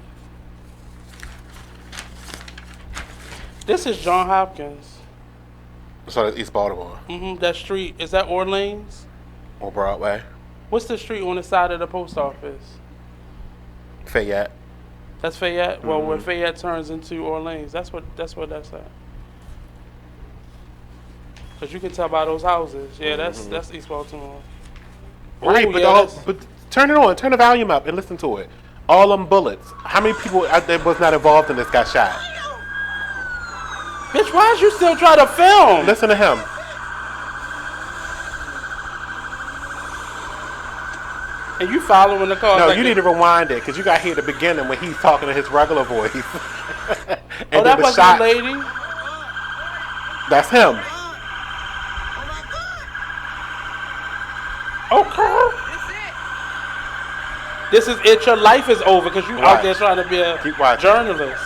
This is John Hopkins. So that's East Baltimore. That street. Is that Orleans? Or Broadway. What's the street on the side of the post office? Fayette. That's Fayette. Well, when Fayette turns into Orleans, that's what that's at. Cause you can tell by those houses. Yeah, that's East Baltimore. Right, Ooh, but turn it on, turn the volume up, and listen to it. All them bullets. How many people out there was not involved in this got shot? Bitch, why is you still trying to film? Listen to him. And you following the car? No, like you need to rewind it because you got here at the beginning when he's talking in his regular voice. Oh, that was the lady. That's him. Okay. This is it. Your life is over because you out there trying to be a journalist.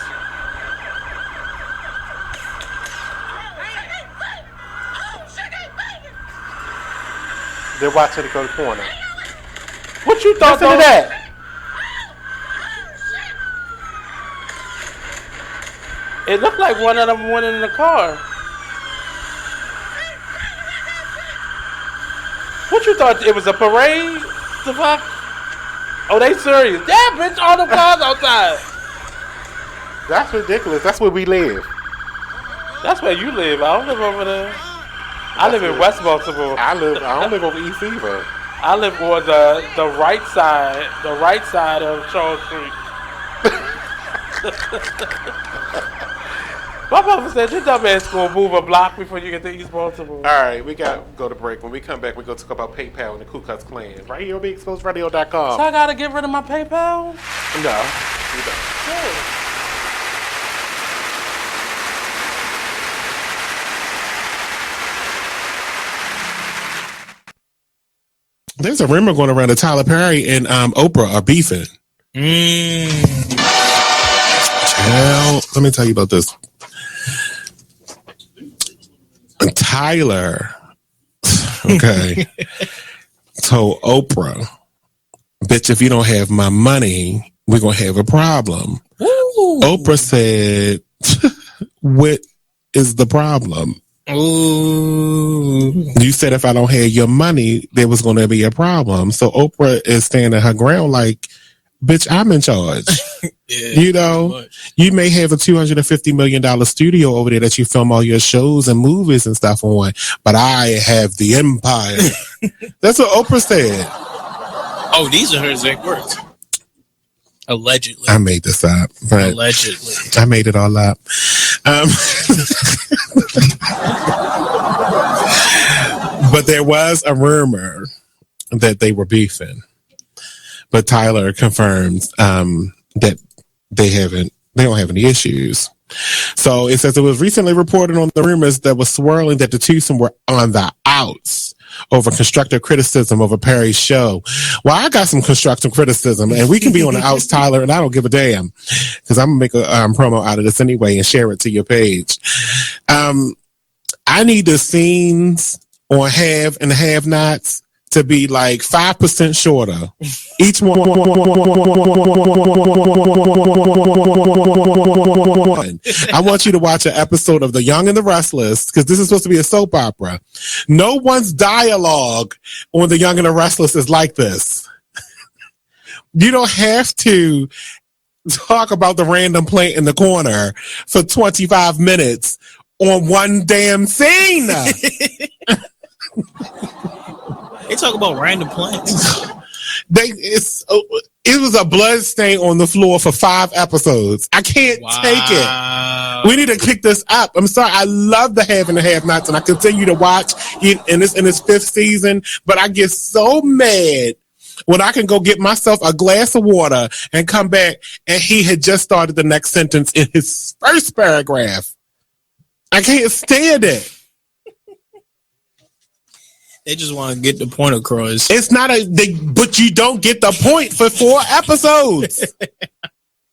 They're watching it go to the corner. What you thought? Listen to that. It looked like one of them went in the car. What you thought? It was a parade? The fuck? Oh, they serious? Yeah, bitch, all the cars outside. That's ridiculous. That's where we live. That's where you live. I don't live over there. I live in West Baltimore. I don't live over East either. I live on the right side of Charles Street. My mother said your dumb ass gonna move a block before you get to East Baltimore. All right, we got to go to break. When we come back, we're going to talk about PayPal and the Ku Klux Klan. Right here on BeExposedRadio.com. So I gotta get rid of my PayPal? No, you don't. Yeah. There's a rumor going around that Tyler Perry and Oprah are beefing. Well, let me tell you about this. Tyler, okay, told Oprah, bitch, if you don't have my money, we're going to have a problem. Ooh. Oprah said, what is the problem? Ooh. You said if I don't have your money, there was going to be a problem. So Oprah is standing her ground like, bitch, I'm in charge. Yeah, you know, you may have a $250 million studio over there that you film all your shows and movies and stuff on, but I have the empire. That's what Oprah said. Oh, these are her exact words. Allegedly. I made this up. But allegedly. I made it all up. But there was a rumor that they were beefing. But Tyler confirms that they don't have any issues. So it says it was recently reported on the rumors that was swirling that the twosome were on the outs over constructive criticism of a Perry show. Well, I got some constructive criticism, and we can be on the outs, Tyler, and I don't give a damn because I'm gonna make a promo out of this anyway and share it to your page. I need the scenes on Have and Have Nots to be like 5% shorter. Each one. I want you to watch an episode of The Young and the Restless because this is supposed to be a soap opera. No one's dialogue on The Young and the Restless is like this. You don't have to talk about the random plant in the corner for 25 minutes on one damn scene. They talk about random plants. It was a blood stain on the floor for 5 episodes. I can't take it. We need to kick this up. I'm sorry. I love the Have and the Have Nots, and I continue to watch it in its 5th season. But I get so mad when I can go get myself a glass of water and come back, and he had just started the next sentence in his first paragraph. I can't stand it. They just want to get the point across. It's not but you don't get the point for 4 episodes.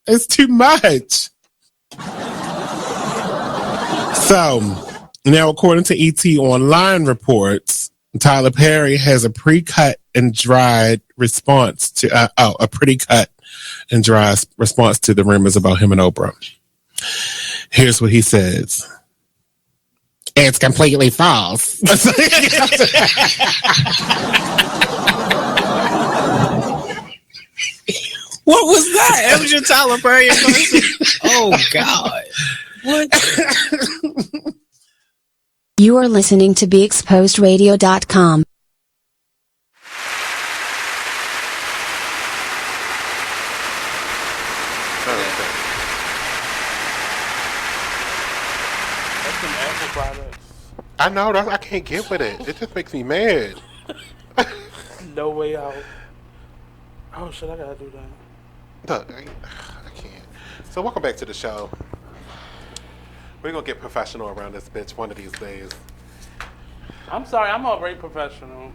It's too much. So now, according to ET Online reports, Tyler Perry has a pre-cut and dried response to a pretty cut and dry response to the rumors about him and Oprah. Here's what he says. It's completely false. What was that? That was your Tyler Perry impression? Oh, God. What? You are listening to BeExposedRadio.com. That's some Apple products. I know. I can't get with it. It just makes me mad. No way out. Oh shit! I gotta do that. Look, I can't. So welcome back to the show. We're gonna get professional around this bitch one of these days. I'm sorry. I'm already professional.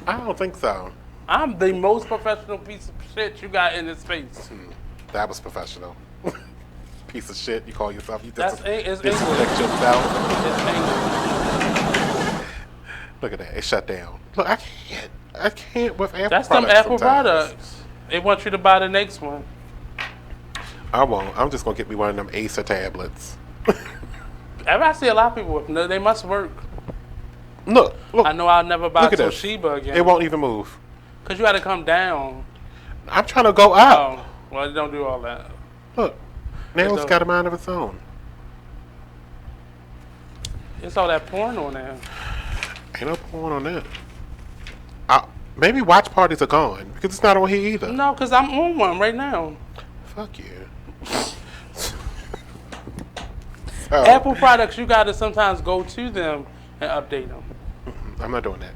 I don't think so. I'm the most professional piece of shit you got in this space. That was professional. Piece of shit. You call yourself. You That's it's disrespect yourself. It's English. Look at that. It shut down. Look, I can't with Apple That's products some Apple sometimes. products. They want you to buy the next one. I won't. I'm just gonna get me one of them Acer tablets. I see a lot of people with them. They must work. Look. I know I'll never buy Look at this. Toshiba again. It won't even move. Cause you got to come down. I'm trying to go up. Oh, well, don't do all that. Look, now it's got a mind of its own. It's all that porn on there. Ain't no porn on that. Maybe watch parties are gone because it's not on here either. No, because I'm on one right now. Fuck you. Apple products, you got to sometimes go to them and update them. I'm not doing that.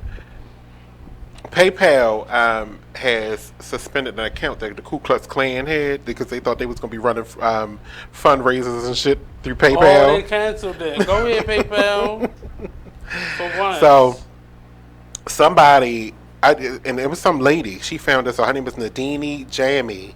PayPal has suspended an account that the Ku Klux Klan had because they thought they was going to be running fundraisers and shit through PayPal. Oh, they canceled it. Go ahead, PayPal. For once. So, somebody, and it was some lady, she found us, her name was Nadini Jamie,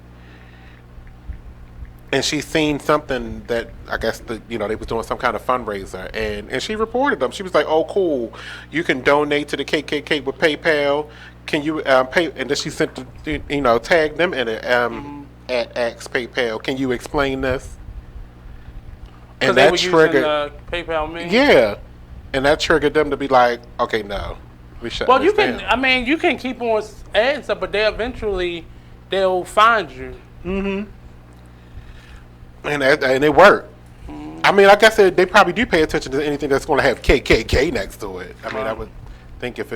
and she seen something that I guess they was doing some kind of fundraiser, and she reported them. She was like, "Oh, cool! You can donate to the KKK with PayPal. Can you pay?" And then she sent tagged them in it at Ask PayPal. Can you explain this? And they that were triggered using, PayPal Me. Yeah, and that triggered them to be like, "Okay, no, we shut." Well, this you can. down. I mean, you can keep on adding stuff, but they'll find you. Mm-hmm. And it worked. I mean, like I said, they probably do pay attention to anything that's going to have KKK next to it. I mean, I would think if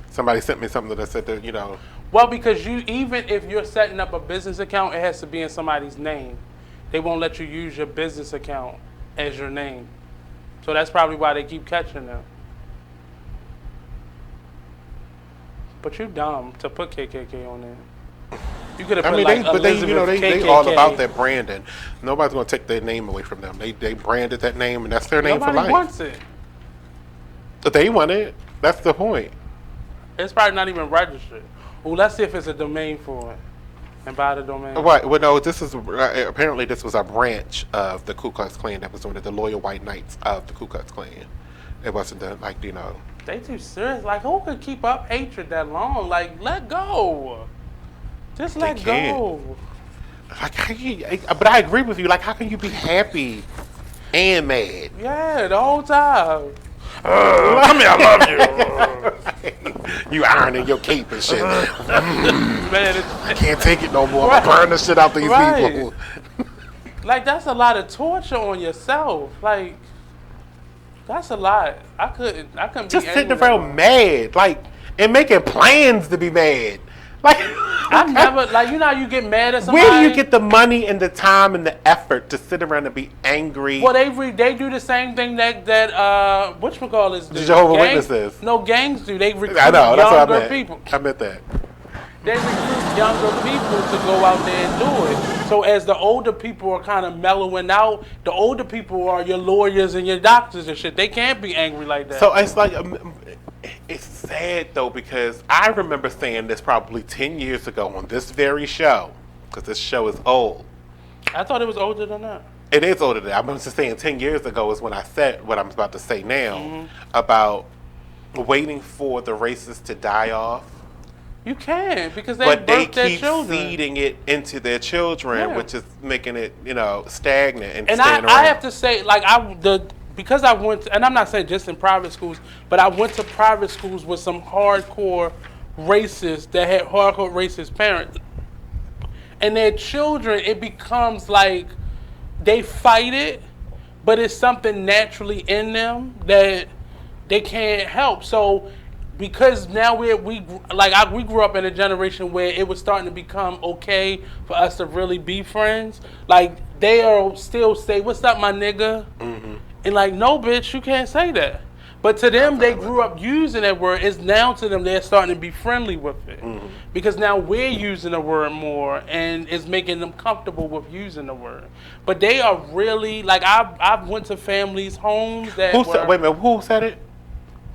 somebody sent me something that said that, Well, because even if you're setting up a business account, it has to be in somebody's name. They won't let you use your business account as your name. So that's probably why they keep catching them. But you're dumb to put KKK on there. You could have put they all about that branding. Nobody's going to take their name away from them. They branded that name, and that's their name for life. Nobody wants it. But they want it. That's the point. It's probably not even registered. Well, let's see if it's a domain for it. And buy the domain. Right. Well, no, this is apparently this was a branch of the Ku Klux Klan that was doing it, the Loyal White Knights of the Ku Klux Klan. It wasn't They too serious. Like, who could keep up hatred that long? Like, let go. Just let go. Like, but I agree with you. Like, how can you be happy and mad? Yeah, the whole time. I love you. You ironing your cape and shit. Man, I can't take it no more. I'm gonna burn the shit out these people. Like, that's a lot of torture on yourself. Like, that's a lot. I couldn't just be sitting around mad, like, and making plans to be mad. Like, I never, like, how you get mad at somebody. Where do you get the money and the time and the effort to sit around and be angry? Well, they do the same thing that whatchamacallit do. Jehovah's Witnesses. No, gangs do. They recruit I know, that's what I younger meant. people. I meant that. They recruit younger people to go out there and do it. So as the older people are kind of mellowing out, the older people are your lawyers and your doctors and shit. They can't be angry like that. So it's like, it's sad though, because I remember saying this probably 10 years ago on this very show, because this show is old. I thought it was older than that. It is older than that. I'm just saying 10 years ago is when I said what I'm about to say now about waiting for the racists to die off. You can, because they birth their children. But they keep feeding it into their children, which is making it, stagnant and staying around. I have to say, like, because I went, and I'm not saying just in private schools, but I went to private schools with some hardcore racists that had hardcore racist parents. and their children, it becomes like they fight it, but it's something naturally in them that they can't help. So because now we grew up in a generation where it was starting to become okay for us to really be friends. Like they'll still say, "What's up, my nigga?" Mm-hmm. And like, no, bitch, you can't say that. But to them, they grew up using that word. It's now to them they're starting to be friendly with it. Mm-hmm. Because now we're using the word more, and it's making them comfortable with using the word. But they are really, like, I've went to families' homes that wait a minute, who said it?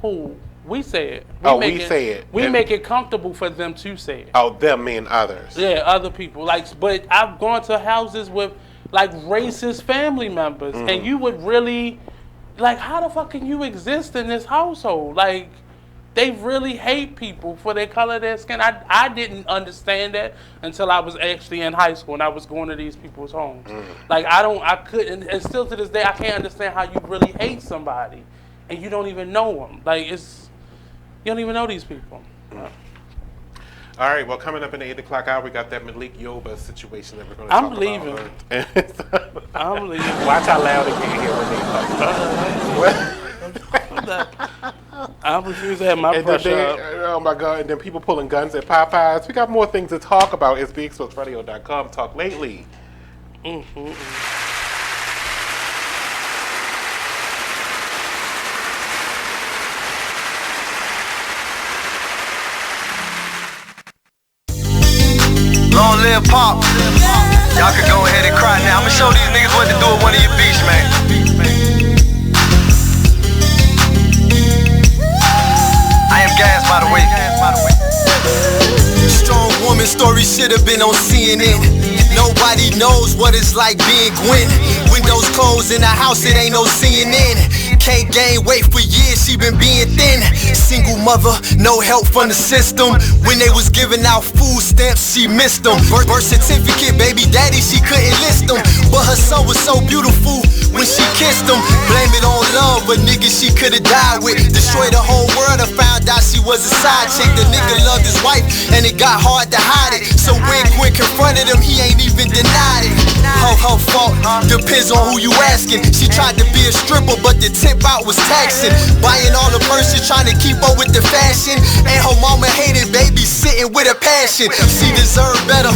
Who? We say it. We say it. We make it comfortable for them to say it. Oh, them mean others. Yeah, other people. But I've gone to houses with, like, racist family members, and you would really... Like, how the fuck can you exist in this household? Like, they really hate people for their color of their skin. I didn't understand that until I was actually in high school and I was going to these people's homes. Like, I couldn't, and still to this day, I can't understand how you really hate somebody and you don't even know them. Like, you don't even know these people. All right, well, coming up in the 8 o'clock hour, we got that Malik Yoba situation that we're going to talk about. I'm leaving. Watch how loud they can hear when they talk. I refuse to have my pressure up. Oh, my God. And then people pulling guns at Popeyes. We got more things to talk about. It's BeExposedRadio.com. Talk lately. Long live Pop. Y'all can go ahead and cry now. I'ma show these niggas what to do with one of your beats, man. I am Gas, by the way. Strong woman story should have been on CNN. Nobody knows what it's like being Gwen. Windows closed in the house, it ain't no CNN. Can't gain weight for years, she been being thin. Single mother, no help from the system. When they was giving out food stamps, she missed them. Birth certificate, baby daddy, she couldn't list them. But her son was so beautiful when she kissed him. Blame it on love, but nigga she could've died with. Destroyed the whole world and found out she was a side chick. The nigga loved his wife and it got hard to hide it. So when Gwen confronted him, he ain't even denied it. Her fault, depends on who you asking. She tried to be a stripper, but the tip out was taxing. Buying all the purses, trying to keep up with the fashion. And her mama hated baby sitting with a passion. She deserved better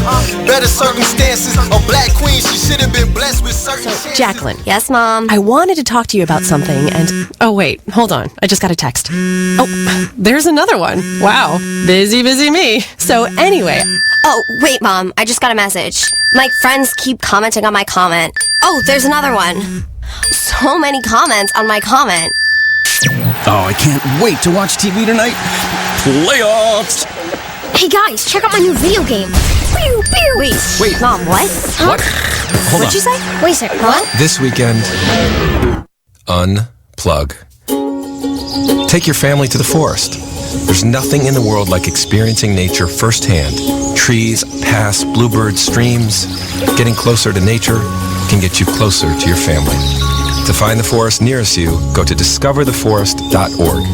circumstances. A black queen, she should have been blessed with certain chances. Jacqueline. Yes, Mom? I wanted to talk to you about something and... Oh, wait. Hold on. I just got a text. Oh, there's another one. Wow. Busy me. So anyway... Oh, wait, Mom. I just got a message. My friends keep commenting on my comment. Oh, there's another one. So many comments on my comment. Oh, I can't wait to watch TV tonight. Playoffs! Hey, guys, check out my new video game. Pew, pew. Wait, Mom, what? Huh? What? Hold What'd on. you say? Wait a second, what? This weekend, unplug. Take your family to the forest. There's nothing in the world like experiencing nature firsthand. Trees, paths, bluebirds, streams. Getting closer to nature can get you closer to your family. To find the forest nearest you, go to discovertheforest.org.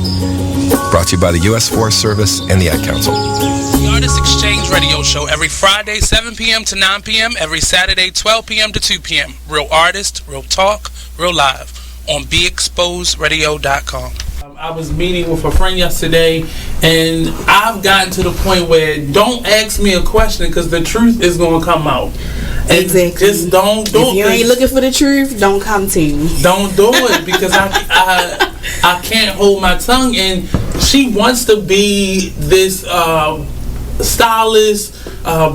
Brought to you by the U.S. Forest Service and the Ad Council. The Artist Exchange Radio Show every Friday, 7 p.m. to 9 p.m. Every Saturday, 12 p.m. to 2 p.m. Real artist, real talk, real live on BeExposedRadio.com. I was meeting with a friend yesterday, and I've gotten to the point where don't ask me a question because the truth is going to come out. And exactly. Just don't do it. If you ain't looking for the truth, don't come to me. Don't do it because I can't hold my tongue. And she wants to be this stylist,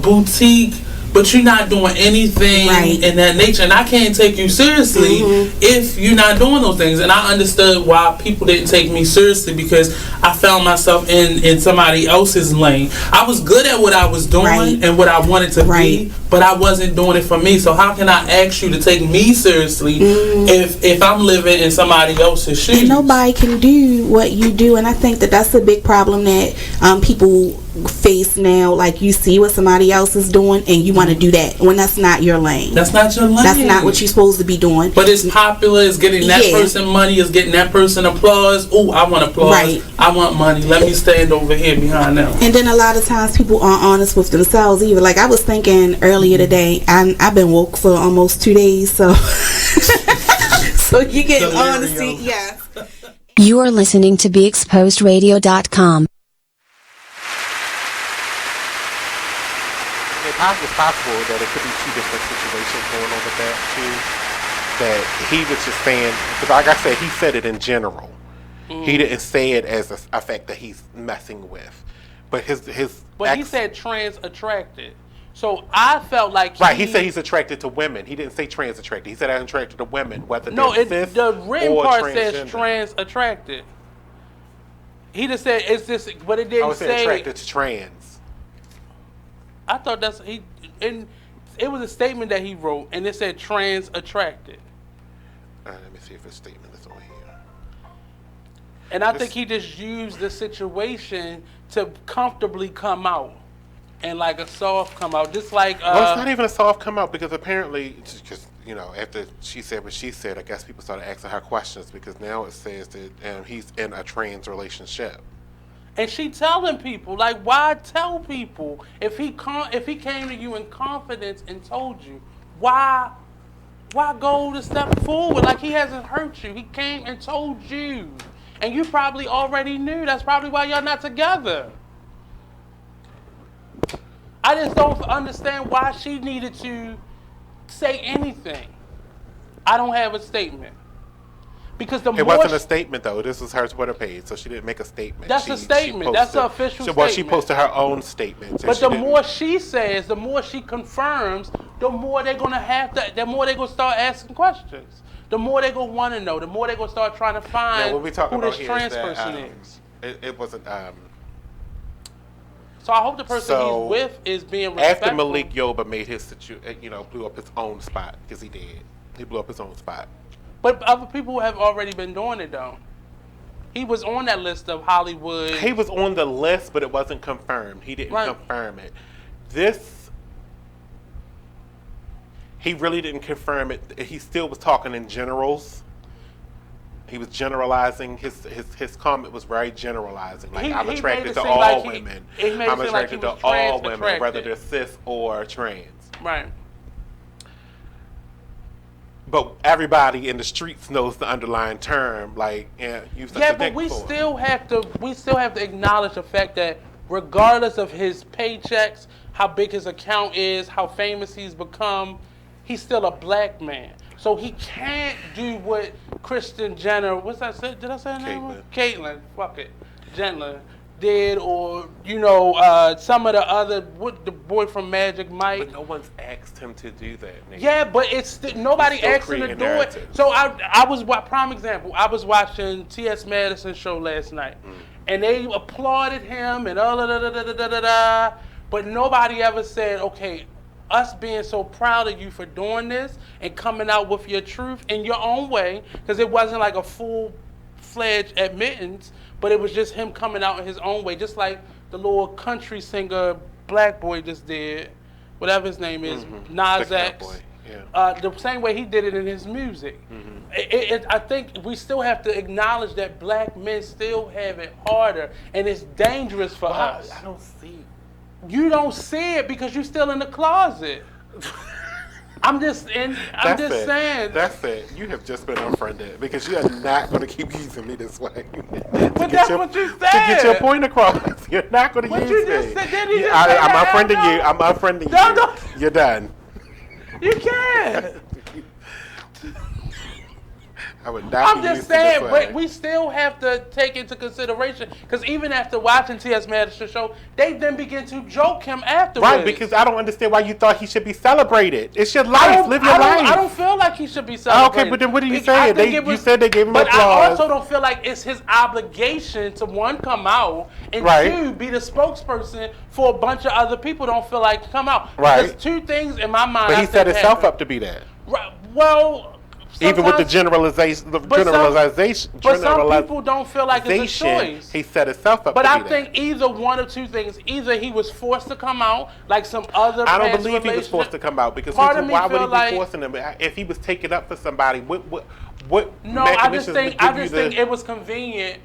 boutique, but you're not doing anything in that nature. And I can't take you seriously if you're not doing those things. And I understood why people didn't take me seriously because I found myself in somebody else's lane. I was good at what I was doing and what I wanted to be, but I wasn't doing it for me. So how can I ask you to take me seriously if I'm living in somebody else's shoes? And nobody can do what you do. And I think that that's a big problem that people face now, like you see what somebody else is doing and you want to do that when that's not your lane. That's not your lane. That's not what you're supposed to be doing. But it's popular. It's getting that person money. It's getting that person applause. Oh, I want applause. Right. I want money. Let me stand over here behind them. And then a lot of times people aren't honest with themselves either. Like I was thinking earlier today, I've been woke for almost 2 days, so so you get honesty. Yeah. You are listening to BeExposedRadio.com. It's possible that it could be two different situations going on with that too. That he was just saying, because like I said, he said it in general. He didn't say it as a fact that he's messing with. But he said trans attracted. So I felt like he said he's attracted to women. He didn't say trans attracted. He said I'm attracted to women, whether they're cis the written or part transgender. says trans attracted. He just said it's just, but it didn't say attracted to trans. I thought and it was a statement that he wrote, and it said trans attracted. Let me see if his statement is on here. And I think he just used the situation to comfortably come out. And like a soft come out, just like well, it's not even a soft come out because apparently, because after she said what she said, I guess people started asking her questions because now it says that he's in a trans relationship. And she telling people, like, why tell people if he came to you in confidence and told you, why go to step forward like he hasn't hurt you? He came and told you, and you probably already knew. That's probably why y'all not together. I just don't understand why she needed to say anything. I don't have a statement. Because it wasn't a statement though. This was her Twitter page, so she didn't make a statement. That's a statement. That's an official statement. Well, she posted her own statement. But the more she says, the more she confirms, the more they're gonna the more they're gonna start asking questions. The more they're gonna want to know. The more they're gonna start trying to find who this trans person is. It wasn't. So I hope the person he's with is being respectful. After Malik Yoba made his blew up his own spot because he did. He blew up his own spot. But other people have already been doing it though. He was on that list of Hollywood. He was on the list, but it wasn't confirmed. He didn't confirm it. He really didn't confirm it. He still was talking in generals. He was generalizing. His comment was very generalizing. Like, I'm attracted to all women. I'm attracted to all women, whether they're cis or trans. Right. But everybody in the streets knows the underlying term. Like, but we still have to acknowledge the fact that regardless of his paychecks, how big his account is, how famous he's become, he's still a black man. So he can't do what Kristen Jenner, what's that? Did I say her name? Caitlyn, fuck it, Jenner did, or some of the other, the boy from Magic Mike. But no one's asked him to do that, nigga. Yeah, but nobody asked him to do it. So I was prime example. I was watching T.S. Madison's show last night, and they applauded him and but nobody ever said, okay, us being so proud of you for doing this and coming out with your truth in your own way, because it wasn't like a full-fledged admittance, but it was just him coming out in his own way, just like the little country singer Black Boy just did, whatever his name is, Nas X. The same way he did it in his music. I think we still have to acknowledge that black men still have it harder, and it's dangerous for us. I don't see it. You don't see it because you're still in the closet. I'm just saying. That's it. You have just been unfriended because you are not going to keep using me this way. But that's what you said. To get your point across, you're not going to use me. I'm unfriending you. I'm unfriending you. You're done. You can't. I would not. I'm just saying, but we still have to take into consideration, because even after watching T.S. Madison's show, they then begin to joke him afterwards. Right, because I don't understand why you thought he should be celebrated. It's your life. Live your life. I don't feel like he should be celebrated. Okay, but then what are you saying? You said they gave him applause. But I also don't feel like it's his obligation to, one, come out, and two, be the spokesperson for a bunch of other people don't feel like come out. Right. There's two things in my mind. But he set himself up to be that. Right. Well, Even with the generalization, But some people don't feel like it's a choice. He set himself up. But to I be think either one or two things. Either he was forced to come out, like some other. I don't believe he was forced to come out because why would he be forcing him? If he was taking up for somebody, what? No, I just think it was convenient.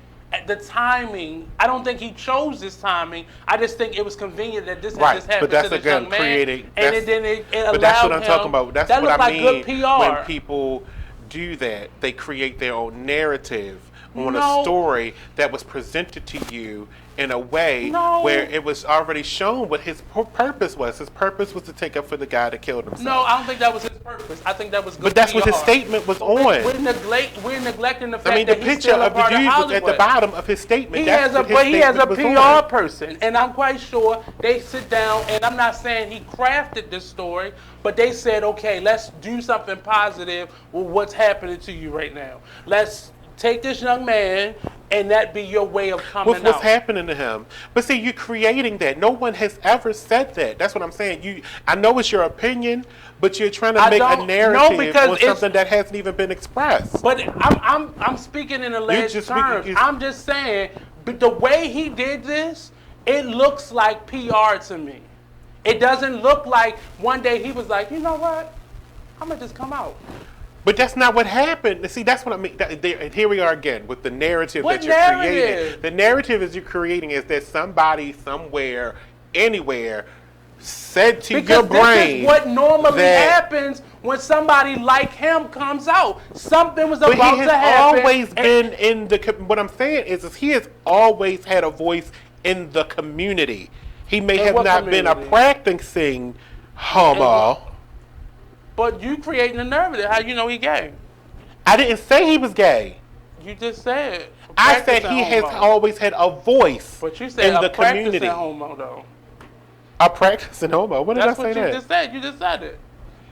The timing, I don't think he chose this timing. I just think it was convenient that this had just happened to this young man, and it allowed but that's what I'm talking about. That's that what I like mean. Good PR. When people do that, they create their own narrative on a story that was presented to you in a way where it was already shown what his purpose was. His purpose was to take up for the guy that killed himself. No, I don't think that was his purpose. I think that was good But that's PR. what his statement was on. We're neglecting the fact the that he's picture still a of the part dude was Hollywood. at the bottom of his statement. He has a PR person, and I'm quite sure they sit down, and I'm not saying he crafted this story, but they said, okay, let's do something positive with what's happening to you right now. Let's take this young man, and that be your way of coming out. What's happening to him? But see, you're creating that. No one has ever said that. That's what I'm saying. I know it's your opinion, but you're trying to make a narrative on something that hasn't even been expressed. But I'm speaking in alleged terms. I'm just saying, but the way he did this, it looks like PR to me. It doesn't look like one day he was like, you know what? I'm gonna just come out. But that's not what happened. See, that's what I mean. And here we are again with the narrative that you're creating. The narrative is you're creating is that somebody, somewhere, anywhere, said to your brain. This is what normally happens when somebody like him comes out. Something was about to happen. But he has always been in the. What I'm saying is he has always had a voice in the community. He may have not been a practicing homo. But you creating a narrative. How you know he gay? I didn't say he was gay. You just said. I said he has always had a voice but you said in the community. Homo, though. A practicing homo? When did I say that? That's what you just said. You just said it.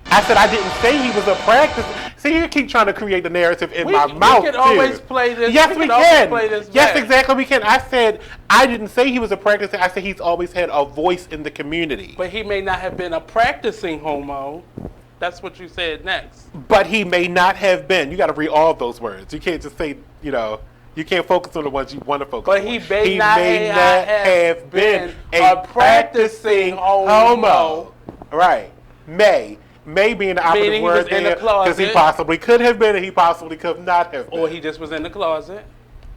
I said I didn't say he was a practice. See, you keep trying to create the narrative in my mouth. We can always play this. Yes, we can. Yes, exactly, we can. I said I didn't say he was a practicing. I said he's always had a voice in the community. But he may not have been a practicing homo. That's what you said next. But he may not have been. You got to read all of those words. You can't just say, you can't focus on the ones you want to focus on. But he may not have been a practicing homo. Right. May being the operative word there because he possibly could have been and he possibly could not have been. Or he just was in the closet.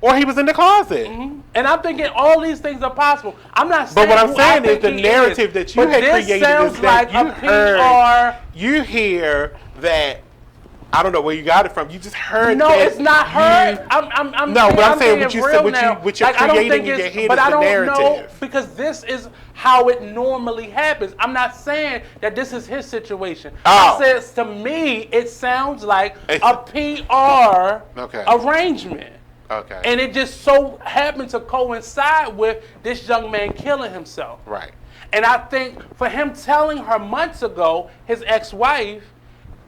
Or he was in the closet. Mm-hmm. And I'm thinking all these things are possible. I'm not But saying what I'm saying is the narrative that you had created is that you hear that, I don't know where you got it from. You just heard no, that. No, it's not heard. I'm saying what you're creating in your head is the narrative. Know, because this is how it normally happens. I'm not saying that this is his situation. Oh. I said to me, it sounds like a PR arrangement. Okay. And it just so happened to coincide with this young man killing himself. Right. And I think for him telling her months ago, his ex-wife,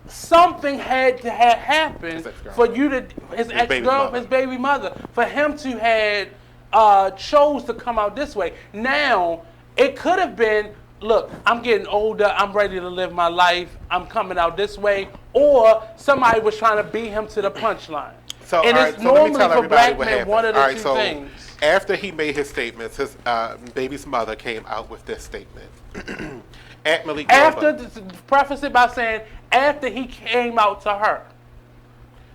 something had to have happened for you to, his ex-girl, his baby mother, for him to had chose to come out this way. Now, it could have been, look, I'm getting older, I'm ready to live my life, I'm coming out this way, or somebody was trying to beat him to the punchline. So, and it's normally for black men one of the two things. After he made his statements, his baby's mother came out with this statement. At Malik preface it by saying after he came out to her.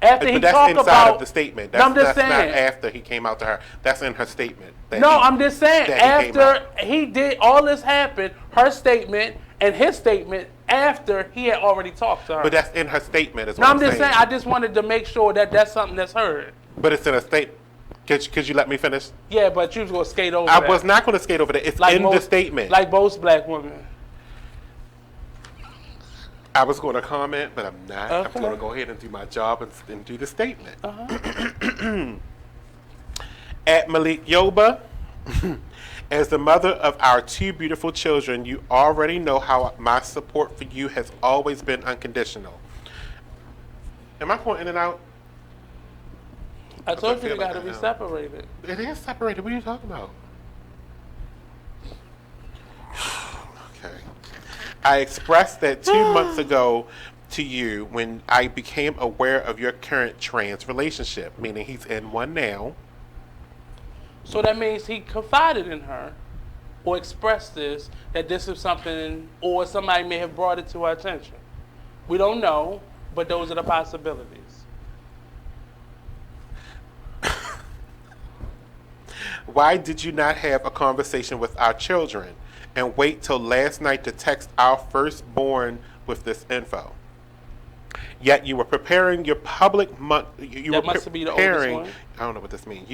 After but he that's talked inside about of the statement. I'm just that's saying. Not after he came out to her. That's in her statement. I'm just saying after he did all this happened, her statement and his statement after he had already talked to her. But that's in her statement as well. No, I'm just saying. I just wanted to make sure that that's something that's heard. But it's in a statement. Could you let me finish? Yeah, but you was going to skate over that. I was not going to skate over that. It's like in the statement. Like most black women. I was going to comment, but I'm not. Okay. I'm going to go ahead and do my job and do the statement. At Malik Yoba, as the mother of our two beautiful children, you already know how my support for you has always been unconditional. Am I pointing it out? I told you they got to be separated. It is separated. What are you talking about? Okay. I expressed that 2 months ago to you when I became aware of your current trans relationship, meaning he's in one now. So that means he confided in her or expressed this, that this is something, or somebody may have brought it to our attention. We don't know, but those are the possibilities. Why did you not have a conversation with our children and wait till last night to text our firstborn with this info? Yet you were preparing your public month. You That were must be the preparing. oldest one. I don't know what this means.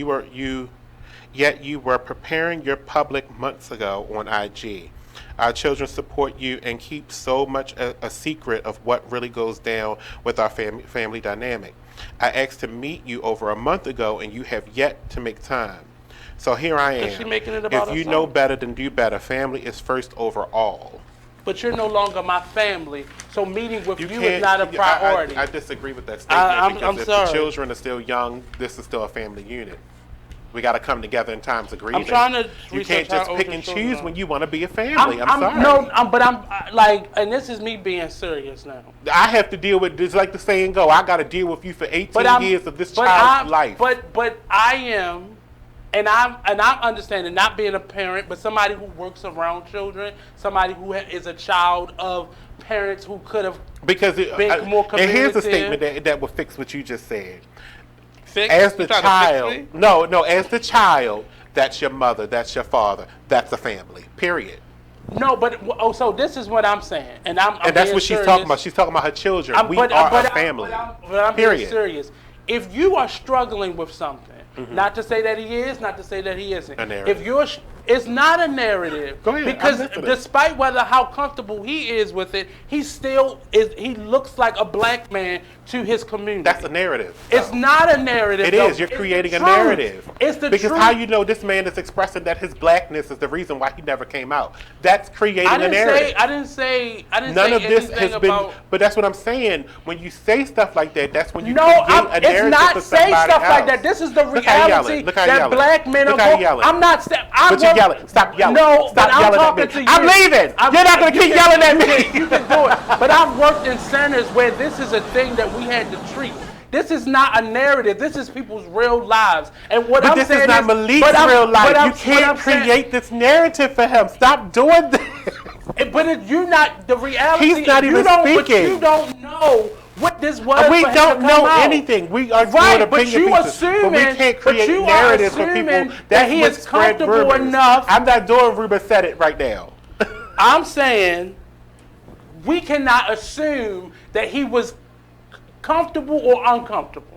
Yet you were preparing your public months ago on IG. Our children support you and keep so much a secret of what really goes down with our family dynamic. I asked to meet you over a month ago, and you have yet to make time. So here I am. Is she making it about if you herself? know better, then do better. Family is first over all. But you're no longer my family, so meeting with you is can't- not a priority. I disagree with that statement because I'm if sorry. the children are still young, this is still a family unit. We got to come together in times of grieving. I'm trying to You research can't just how pick old and your choose children when are. you want to be a family. I'm sorry. No, but I'm like, and this is me being serious now. I have to deal with this, like the saying go. I got to deal with you for 18 years of this child's life. But I am, and I'm understanding not being a parent, but somebody who works around children, somebody who is a child of parents who could have Because been more and here's a communicative. statement that will fix what you just said. Fix? As the You trying to fix child, me? no, as the child, that's your mother, that's your father, that's a family. Period. No, but so this is what I'm saying, and I'm And that's being what she's serious. talking about. She's talking about her children. We are a family. But I'm being Period. serious. If you are struggling with something, Mm-hmm. not to say that he is, not to say that he isn't. A narrative. If you're, it's not a narrative. Go ahead, Because I'm listening. despite how comfortable he is with it, he still is. He looks like a black man to his community. That's a narrative. It's not a narrative. It though. is. You're It's creating the a truth. narrative. It's the because truth. how you know this man is expressing that his blackness is the reason why he never came out? That's creating I a didn't narrative. say. I didn't say. None of this anything has been. about, But that's what I'm saying. When you say stuff like that, that's when you No, create a narrative it's not for say somebody stuff like else. that. This is the Look how you reality yelling. Look how you that yelling. black men Look are how you going. yelling. I'm not. But you're yelling. Stop yelling. No, Stop but I'm yelling talking at to me. you. I'm leaving. You're not going to keep yelling at me. You can do it. But I've worked in centers where this is a thing that we had to treat. This is not a narrative. This is people's real lives. And what But I'm this saying is not Malik's real life. You can't create this narrative for him. Stop doing this. But you're not the reality. He's not even But speaking. you don't know what this was. We for him don't to know come out. anything. We are right, doing but opinion you pieces. assuming, but we can't create but you narratives are for people. assuming That's that he what is spread comfortable rumors. enough. I'm not doing rumor said it right now. I'm saying we cannot assume that he was comfortable or uncomfortable.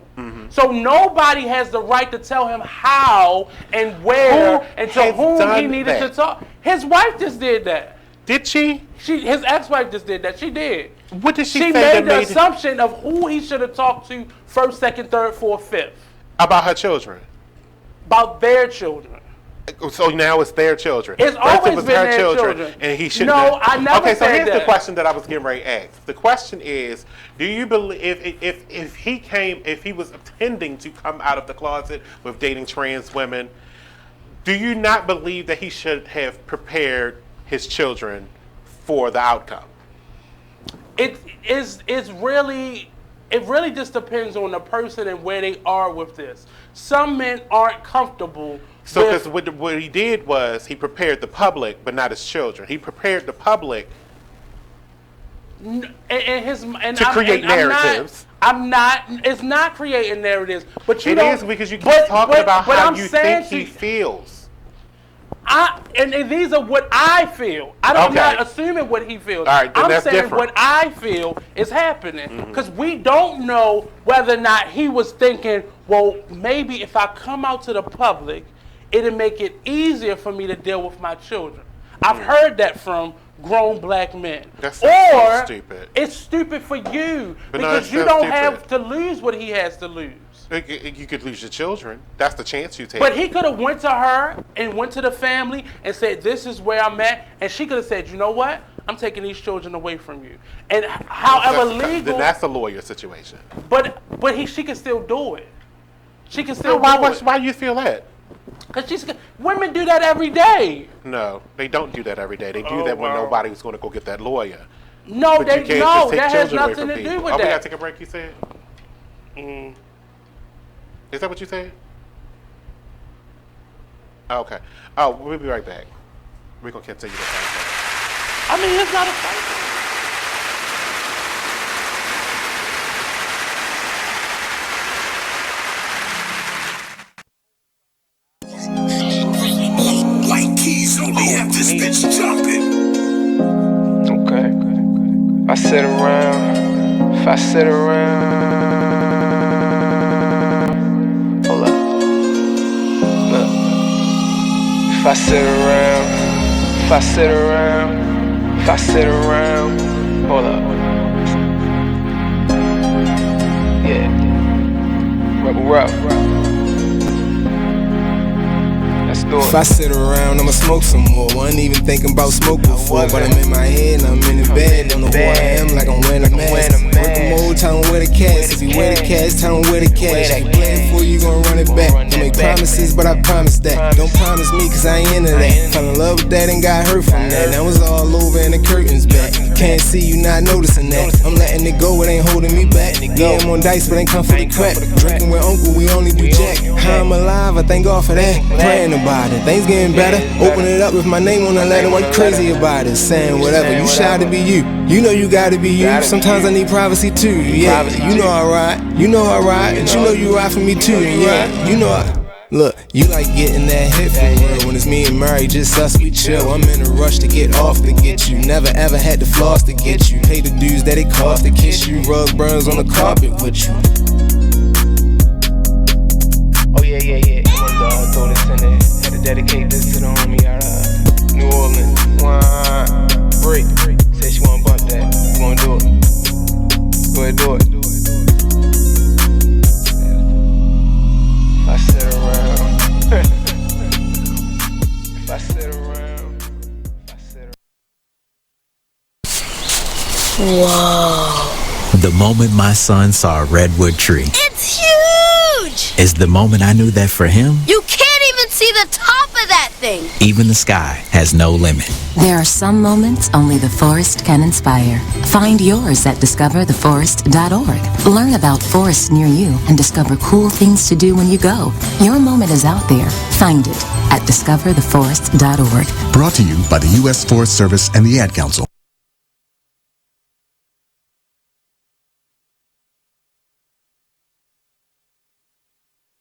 So nobody has the right to tell him how and where and to has whom he done needed that? to talk. His wife just did that. Did she? His ex-wife just did that. She did. What did she She say made that the made assumption of who he should have talked to first, second, third, fourth, fifth. about her children? About their children. So now it's their children. It's First always it was been her their children, children. and he should. No, I never Okay, so said here's the that. question that I was getting ready to ask. The question is, do you believe if he was intending to come out of the closet with dating trans women, do you not believe that he should have prepared his children for the outcome? It really just depends on the person and where they are with this. Some men aren't comfortable. So, because what he did was he prepared the public, but not his children. He prepared the public to create narratives. It's not creating narratives, but you It don't. is because you keep talking about how you think he feels. And these are what I feel. I'm not assuming what he feels. All right, then I'm that's saying different. what I feel is happening. Because we don't know whether or not he was thinking, well, maybe if I come out to the public, it'll make it easier for me to deal with my children. I've heard that from grown black men. That's so stupid. It's stupid for you But no, because it's you so don't stupid. have to lose what he has to lose. You could lose your children. That's the chance you take. But he could have went to her and went to the family and said, this is where I'm at. And she could have said, you know what? I'm taking these children away from you. And however legal. Then that's a lawyer situation. But she can still do it. She can still do it. Why do you feel that? Because women do that every day. No, they don't do that every day. They do Oh, that when wow. nobody's going to go get that lawyer. No, But you can't no, just take that has children away nothing from to people. do with We that. gotta take a break, you said? Is that what you said? Okay. Oh, we'll be right back. We're gonna continue the fight. I mean, it's not a fight. White keys only have this bitch jumping. Okay. If I sit around, hold up. Look. If I sit around, hold up. Yeah. Rebel rock. Let's do it. If I sit around, I'ma smoke some more. Wasn't even thinking about smoke before, but I'm in my head and I'm in the bed. Don't know who I am, like I'm wearing a mask. Working mode, tell him where the cash. If you wear the cash, tell him where the cash. If you play it for you, gon' run it back. Don't make promises, but I promise that. Don't promise me, cause I ain't into that. Fell in love with that and got hurt from that. Now it's all over and the curtains back. Can't see you not noticing that. I'm letting it go, it ain't holding me back. Yeah, I'm on dice, but ain't come for the crack. Drinking with uncle, we only do jack. How I'm alive, I thank God for that. Praying about it, things getting better. Open it up with my name on the letter. Why you crazy about it? Saying whatever, you shy to be you. You know you gotta be you. Sometimes I need privacy too. Yeah, you know I ride. You know I ride, and you know you ride for me too. Yeah, you know I. Look, you like getting that hit for real. When it's me and Murray, just us, we chill. I'm in a rush to get off to get you. Never ever had to floss to get you. Pay the dues that it cost to kiss you. Rug burns on the carpet with you. Oh yeah. You want to throw this in there. Had to dedicate this to the homie out of New Orleans. Break. Say she wanna bump that. You wanna do it? Go ahead, do it. If I sit around. If I sit around. Whoa. The moment my son saw a redwood tree It's huge! is the moment I knew that for him, You can't even see the top of that thing! even the sky has no limit. There are some moments only the forest can inspire. Find yours at discovertheforest.org. Learn about forests near you and discover cool things to do when you go. Your moment is out there. Find it at discovertheforest.org. Brought to you by the U.S. Forest Service and the Ad Council.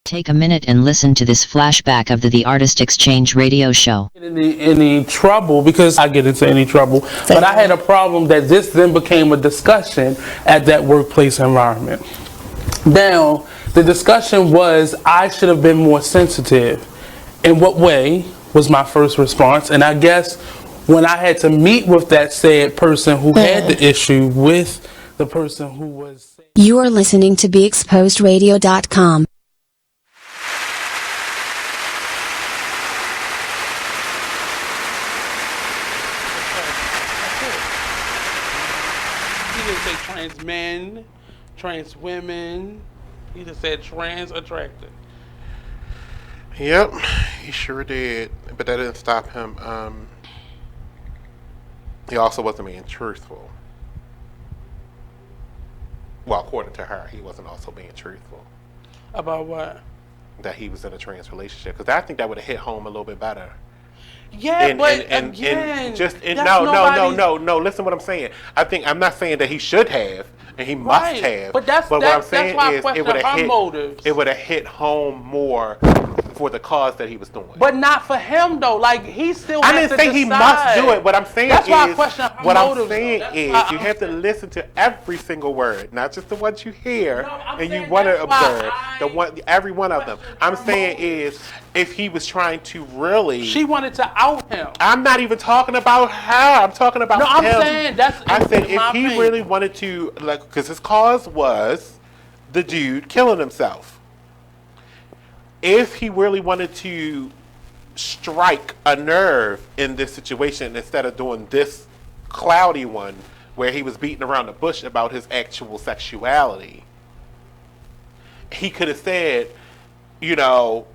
Take a minute and listen to this flashback of the Artist Exchange radio show. Any trouble, because I get into any trouble, but I had a problem that this then became a discussion at that workplace environment. Now, the discussion was I should have been more sensitive. In what way was my first response? And I guess when I had to meet with that said person who had the issue with the person who was... You are listening to BeExposedRadio.com. He didn't say trans men, trans women. He just said trans attracted. Yep, he sure did. But that didn't stop him. He also wasn't being truthful. Well, according to her, he wasn't also being truthful. About what? That he was in a trans relationship. Because I think that would have hit home a little bit better. Yeah, No. Listen to what I'm saying. I'm not saying that he should have and he must have. But what I'm saying why I is question her motives. it would have hit home more for the cause that he was doing. But not for him though. Like he still. I has didn't to say he decide. must do it. What I'm saying That's why I is, question her what I'm motives, saying though. is, That's you why have to listen to every single word, not just the ones you hear and you saying want to that's observe. why Every one of them. I'm saying is, if he was trying to really, She wanted to out him. I'm not even talking about her. I'm talking about him. I'm saying that's. I said if my he opinion. really wanted to, like, because his cause was the dude killing himself. If he really wanted to strike a nerve in this situation instead of doing this cloudy one where he was beating around the bush about his actual sexuality, he could have said, you know,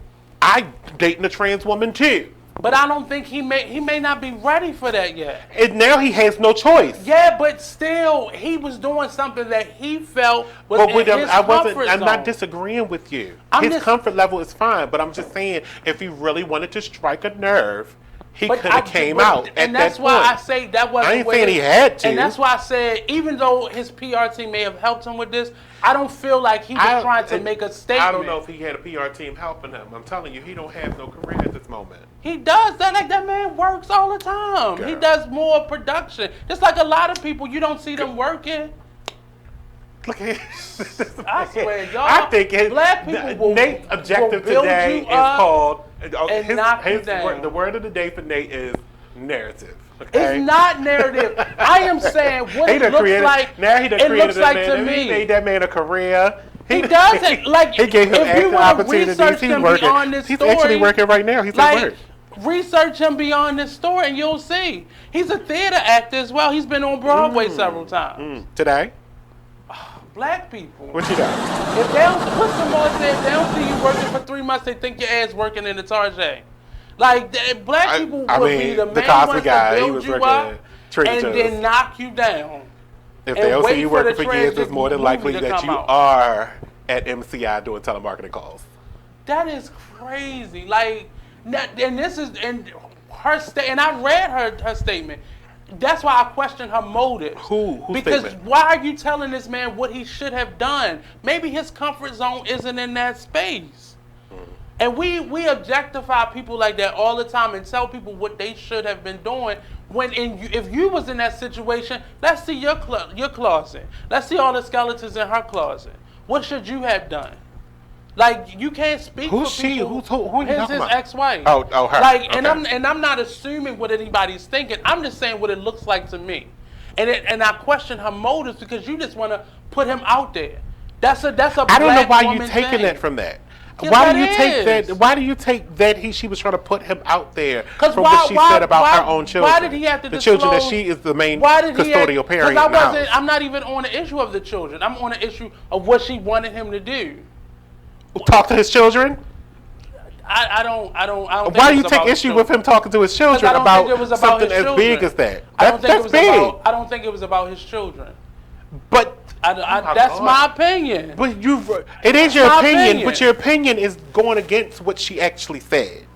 I dating a trans woman too. But I don't think he may not be ready for that yet. And now he has no choice. Yeah, but still, he was doing something that he felt was in his comfort zone. I'm not disagreeing with you. His comfort level is fine, but I'm just saying, if he really wanted to strike a nerve, he could have came out at that point. And that's why I say that wasn't. I ain't saying he had to. And that's why I said, even though his PR team may have helped him with this, I don't feel like he was trying to make a statement. I don't know if he had a PR team helping him. I'm telling you, he don't have no career at this moment. He does that. Like, that man works all the time. Girl. He does more production. Just like a lot of people, you don't see them working. Look at I swear, y'all. I think black people Nate's objective today is called. And knock you down. The word of the day for Nate is narrative. Okay? It's not narrative. I am saying what it looks like. Now he done it created looks like man, to me. He made that man a career. He doesn't. Like, he gave him if you acting want to opportunities. research He's him working. beyond this He's story, actually working right now. He's at work. Research him beyond this story, and you'll see. He's a theater actor as well. He's been on Broadway several times. Today? Black people. What you done? If they don't, what Samoa said, if they don't see you working for 3 months, they think your ass working in the Target. Like, black people would be the main Cosby ones guy, to he build was you working up at and then knock you down. If they don't see you working for years, it's more than likely that you are at MCI doing telemarketing calls. That is crazy. Like, and this is and her and I read her statement. That's why I question her motives. Because statement? Why are you telling this man what he should have done? Maybe his comfort zone isn't in that space. And we objectify people like that all the time and tell people what they should have been doing. When if you was in that situation, let's see your closet. Let's see all the skeletons in her closet. What should you have done? Like, you can't speak for people. Who his ex-wife. Oh, her. Like, okay. and I'm not assuming what anybody's thinking. I'm just saying what it looks like to me. And I question her motives because you just want to put him out there. That's a I don't know why you're taking that from that. Yes, why do you take that? Why do you take that she was trying to put him out there from what she said about her own children? Why did he have to the disclose, children that she is the main custodial parent in the house? I'm not even on the issue of the children. I'm on the issue of what she wanted him to do. Talk to his children? I don't think why do you take issue with him talking to his children about something as big as that? That's big. I don't think it was about his children. But that's my opinion. But it is your opinion, but your opinion is going against what she actually said.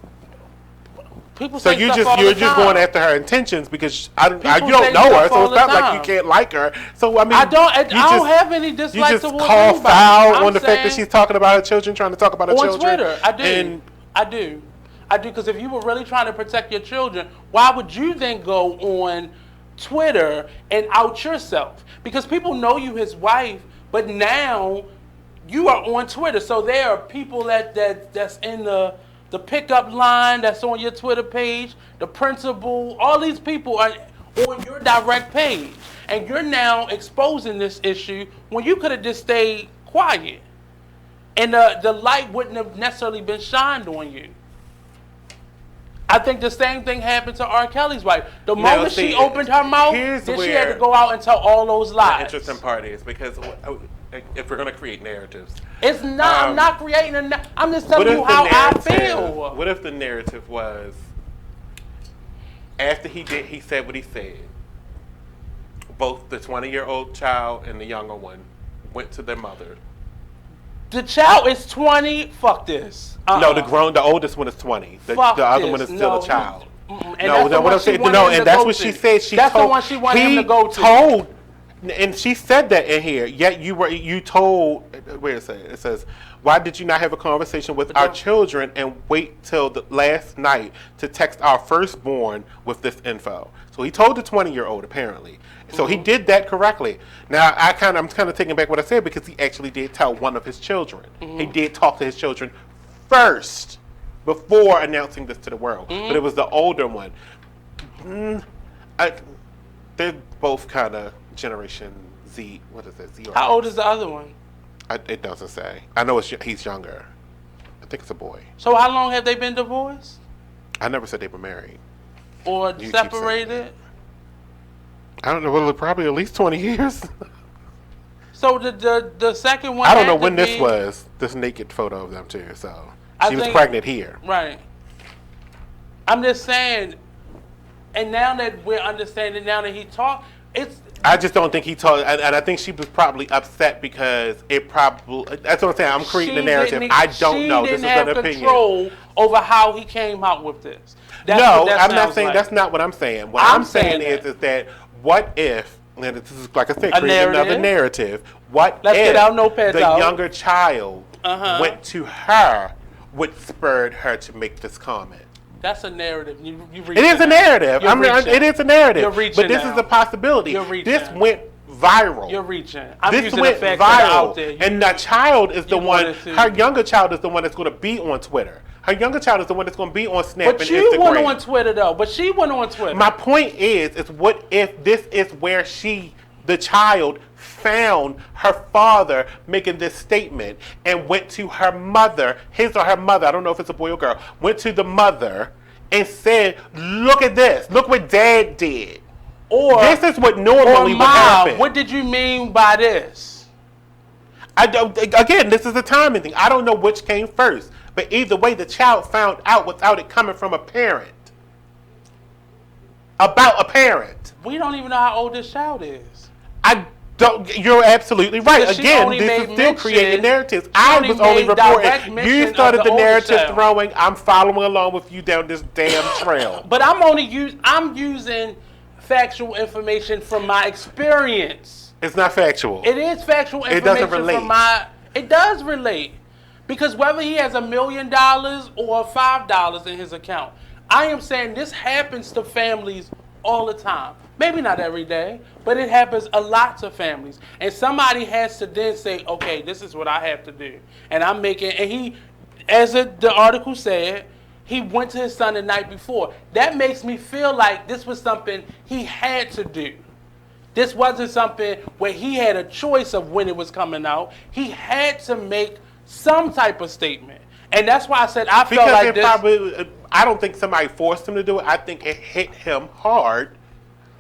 People so you're just going after her intentions because you don't know her, so it's not like you can't like her. So I mean, I don't have any dislike. You just call foul on the fact that she's talking about her children, trying to talk about her children on Twitter. I do because if you were really trying to protect your children, why would you then go on Twitter and out yourself? Because people know you his wife, but now you are on Twitter, so there are people that's in the pickup line that's on your Twitter page, the principal, all these people are on your direct page. And you're now exposing this issue when you could have just stayed quiet. And the light wouldn't have necessarily been shined on you. I think the same thing happened to R. Kelly's wife. The moment she opened her mouth, then she had to go out and tell all those lies. The interesting part is because if we're going to create narratives. It's not, I'm not creating I'm just telling you how I feel. What if the narrative was, after he said what he said, both the 20-year-old child and the younger one went to their mother. The child is 20. Fuck this. No, the oldest one is 20. The other one is still a child. And that's what she said. That's the one she wanted him to go to. And she said that in here. Yet you told. Where is it? It says, "Why did you not have a conversation with our children and wait till the last night to text our firstborn with this info?" So he told the 20-year-old apparently. So he did that correctly. Now I'm kind of taking back what I said because he actually did tell one of his children. He did talk to his children first before announcing this to the world. But it was the older one. They're both kind of Generation Z. What is it? Z. How old is the other one? It doesn't say. I know he's younger. I think it's a boy. So how long have they been divorced? I never said they were married. Or separated? I don't know. Well, probably at least 20 years. So the second one. I don't know when this was. This naked photo of them too. So she was pregnant here. Right. I'm just saying, and now that we're understanding, now that he talked, it's. I just don't think he told, and I think she was probably upset because it probably. That's what I'm saying. I'm creating a narrative. I don't know. This is an opinion. She didn't have control over how he came out with this. No, I'm not saying that's not what I'm saying. What I'm saying is that what if, and this is like I said, creating another narrative. What if the younger child went to her, what spurred her to make this comment? That's a narrative. It is a narrative. It is a narrative. You're reaching but this is a possibility. This went viral. You're reaching. This went viral. And the child is the one, her younger child is the one that's going to be on Twitter. Her younger child is the one that's going to be on Snap and Instagram. But you went on Twitter, though. But she went on Twitter. My point is what if this is where the child found her father making this statement and went to her mother, his or her mother, I don't know if it's a boy or girl, went to the mother and said, look at this. Look what dad did. Or this is what normally would happen. What did you mean by this? Again, this is a timing thing. I don't know which came first. But either way, the child found out without it coming from a parent. About a parent. We don't even know how old this child is. You're absolutely right. Again, this is still creating narratives. I was only reporting. You started the narrative throwing. I'm following along with you down this damn trail. But I'm using factual information from my experience. It's not factual. It is factual information. It doesn't relate. It does relate. Because whether he has $1 million or $5 in his account, I am saying this happens to families all the time. Maybe not every day, but it happens a lot to families. And somebody has to then say, okay, this is what I have to do. And I'm making, and he, as the article said, he went to his son the night before. That makes me feel like this was something he had to do. This wasn't something where he had a choice of when it was coming out. He had to make some type of statement. And that's why I said I felt like this. I don't think somebody forced him to do it. I think it hit him hard.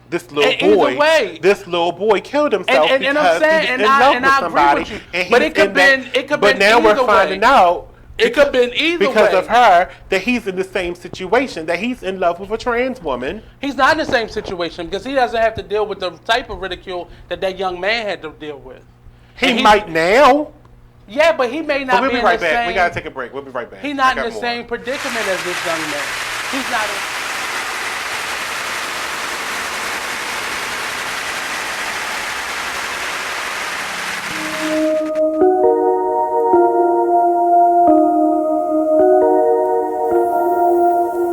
This little boy killed himself because he was in love with somebody. But it could have been. But now we're finding out it could have been either because of her that he's in the same situation. That he's in love with a trans woman. He's not in the same situation because he doesn't have to deal with the type of ridicule that young man had to deal with. He might now. Yeah, but he may not be in the same. We'll be right back. We gotta take a break. We'll be right back. He's not in the same predicament as this young man. He's not.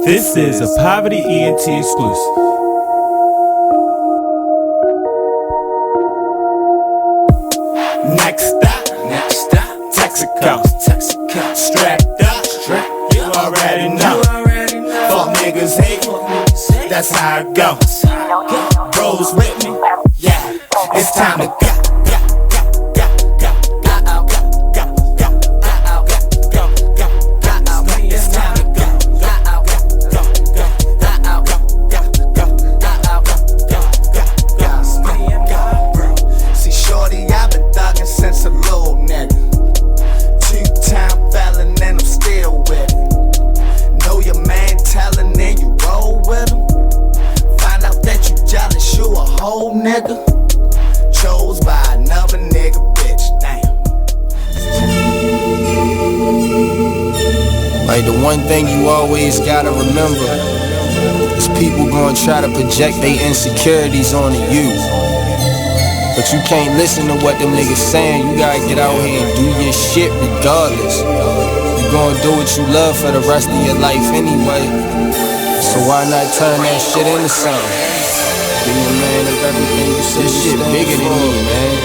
This is a Poverty ENT exclusive. Next stop, Texaco, strapped up, you already know. Fuck niggas hate, that's how it goes. Bros with me, yeah, it's time to go. Nigga chose by another nigga, bitch. Damn. Like the one thing you always gotta remember is people gonna try to project their insecurities onto you. But you can't listen to what them niggas saying. You gotta get out here and do your shit regardless. You gonna do what you love for the rest of your life anyway. So why not turn that shit into something? Be a man of everything you say. This shit bigger than me, man.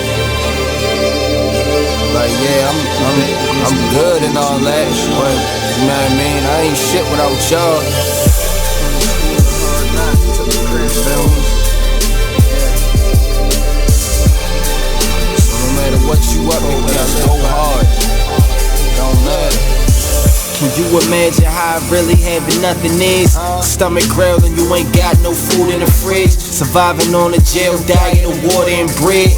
Like yeah, I'm good and all that, but you know what I mean? I ain't shit without y'all. Feel me? So no matter what you up to, we gotta go hard. Don't matter. Can you imagine how really having nothing is? Stomach growling, you ain't got no food in the fridge. Surviving on a jail diet of water and bread.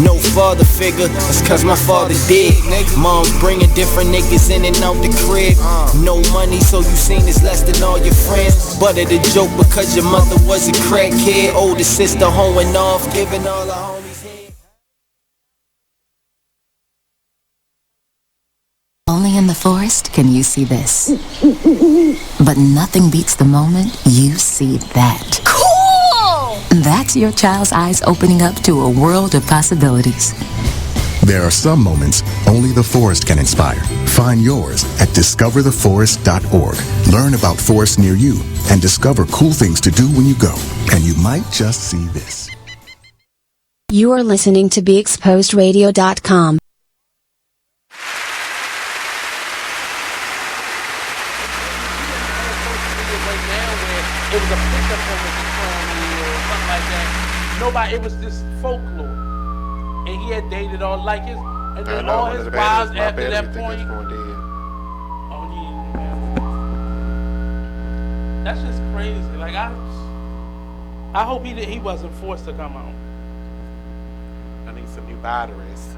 No father figure, that's cause my father did. Mom's bringing different niggas in and out the crib. No money, so you seen it's less than all your friends. But it a joke because your mother was a crackhead. Older sister hoeing off, giving all her homies head. Only in the forest can you see this. But nothing beats the moment you see that. Cool! That's your child's eyes opening up to a world of possibilities. There are some moments only the forest can inspire. Find yours at discovertheforest.org. Learn about forests near you and discover cool things to do when you go. And you might just see this. You are listening to BeExposedRadio.com. It was a pickup from the economy or something like that. Nobody, it was just folklore. And he had dated all like his, and then all his wives after that point. Oh yeah, that's just crazy. Like I hope he wasn't forced to come out. I need some new batteries.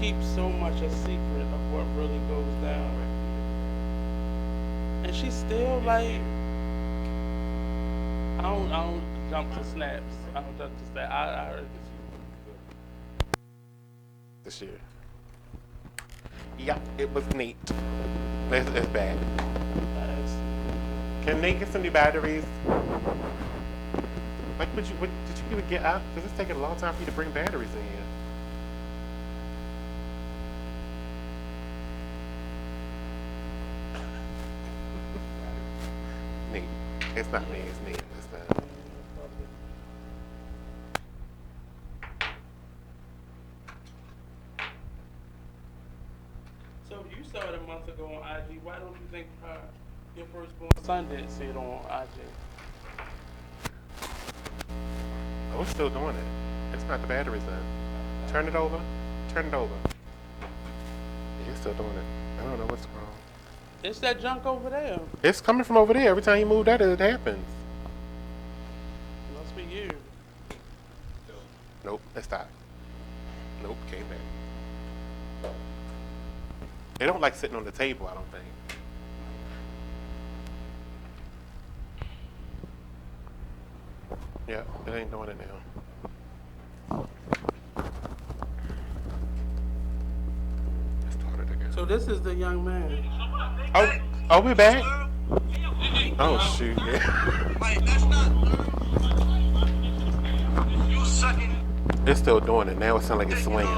Keep so much a secret of what really goes down. And she's still like, I don't jump to snaps. I don't jump to snaps. I heard this year. Yeah, it was neat. It's bad. Can they get some new batteries? Like, did you even get out? Because it's taking a long time for you to bring batteries in here. Neat. It's not me, it's neat. It's not. So if you saw it a month ago on IG, why don't you think your firstborn son didn't see it on IG? Oh, it's still doing it. It's not the batteries then. Turn it over. Turn it over. It's still doing it. I don't know what's wrong. It's that junk over there. It's coming from over there. Every time you move that, it happens. Must be you. Nope, it stopped. Nope, came back. They don't like sitting on the table, I don't think. Yeah, it ain't doing it now. So this is the young man. Oh, we back? Oh, shoot, yeah. It's still doing it. Now it sounds like it's swinging.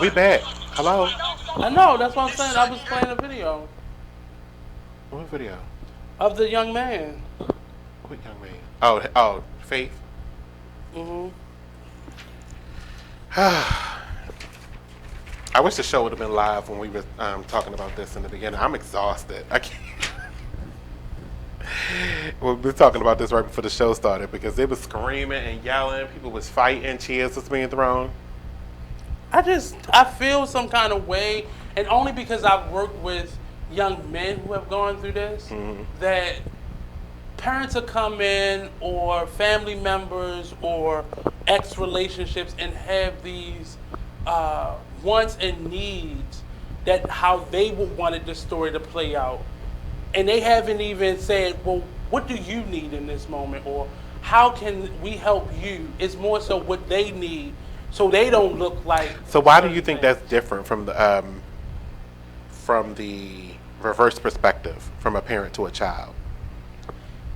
We back. Hello? I know, that's what I'm saying. I was playing a video. What video? Of the young man. What young man? Oh, Faith? Mm-hmm. I wish the show would have been live when we were talking about this in the beginning. I'm exhausted. I can't. We were talking about this right before the show started because they was screaming and yelling. People was fighting. Chairs was being thrown. I feel some kind of way, and only because I've worked with young men who have gone through this, that parents will come in or family members or ex-relationships and have these wants and needs that how they would wanted the story to play out. And they haven't even said, well, what do you need in this moment? Or how can we help you? It's more so what they need so they don't look like. So why do you think that's different from the reverse perspective from a parent to a child?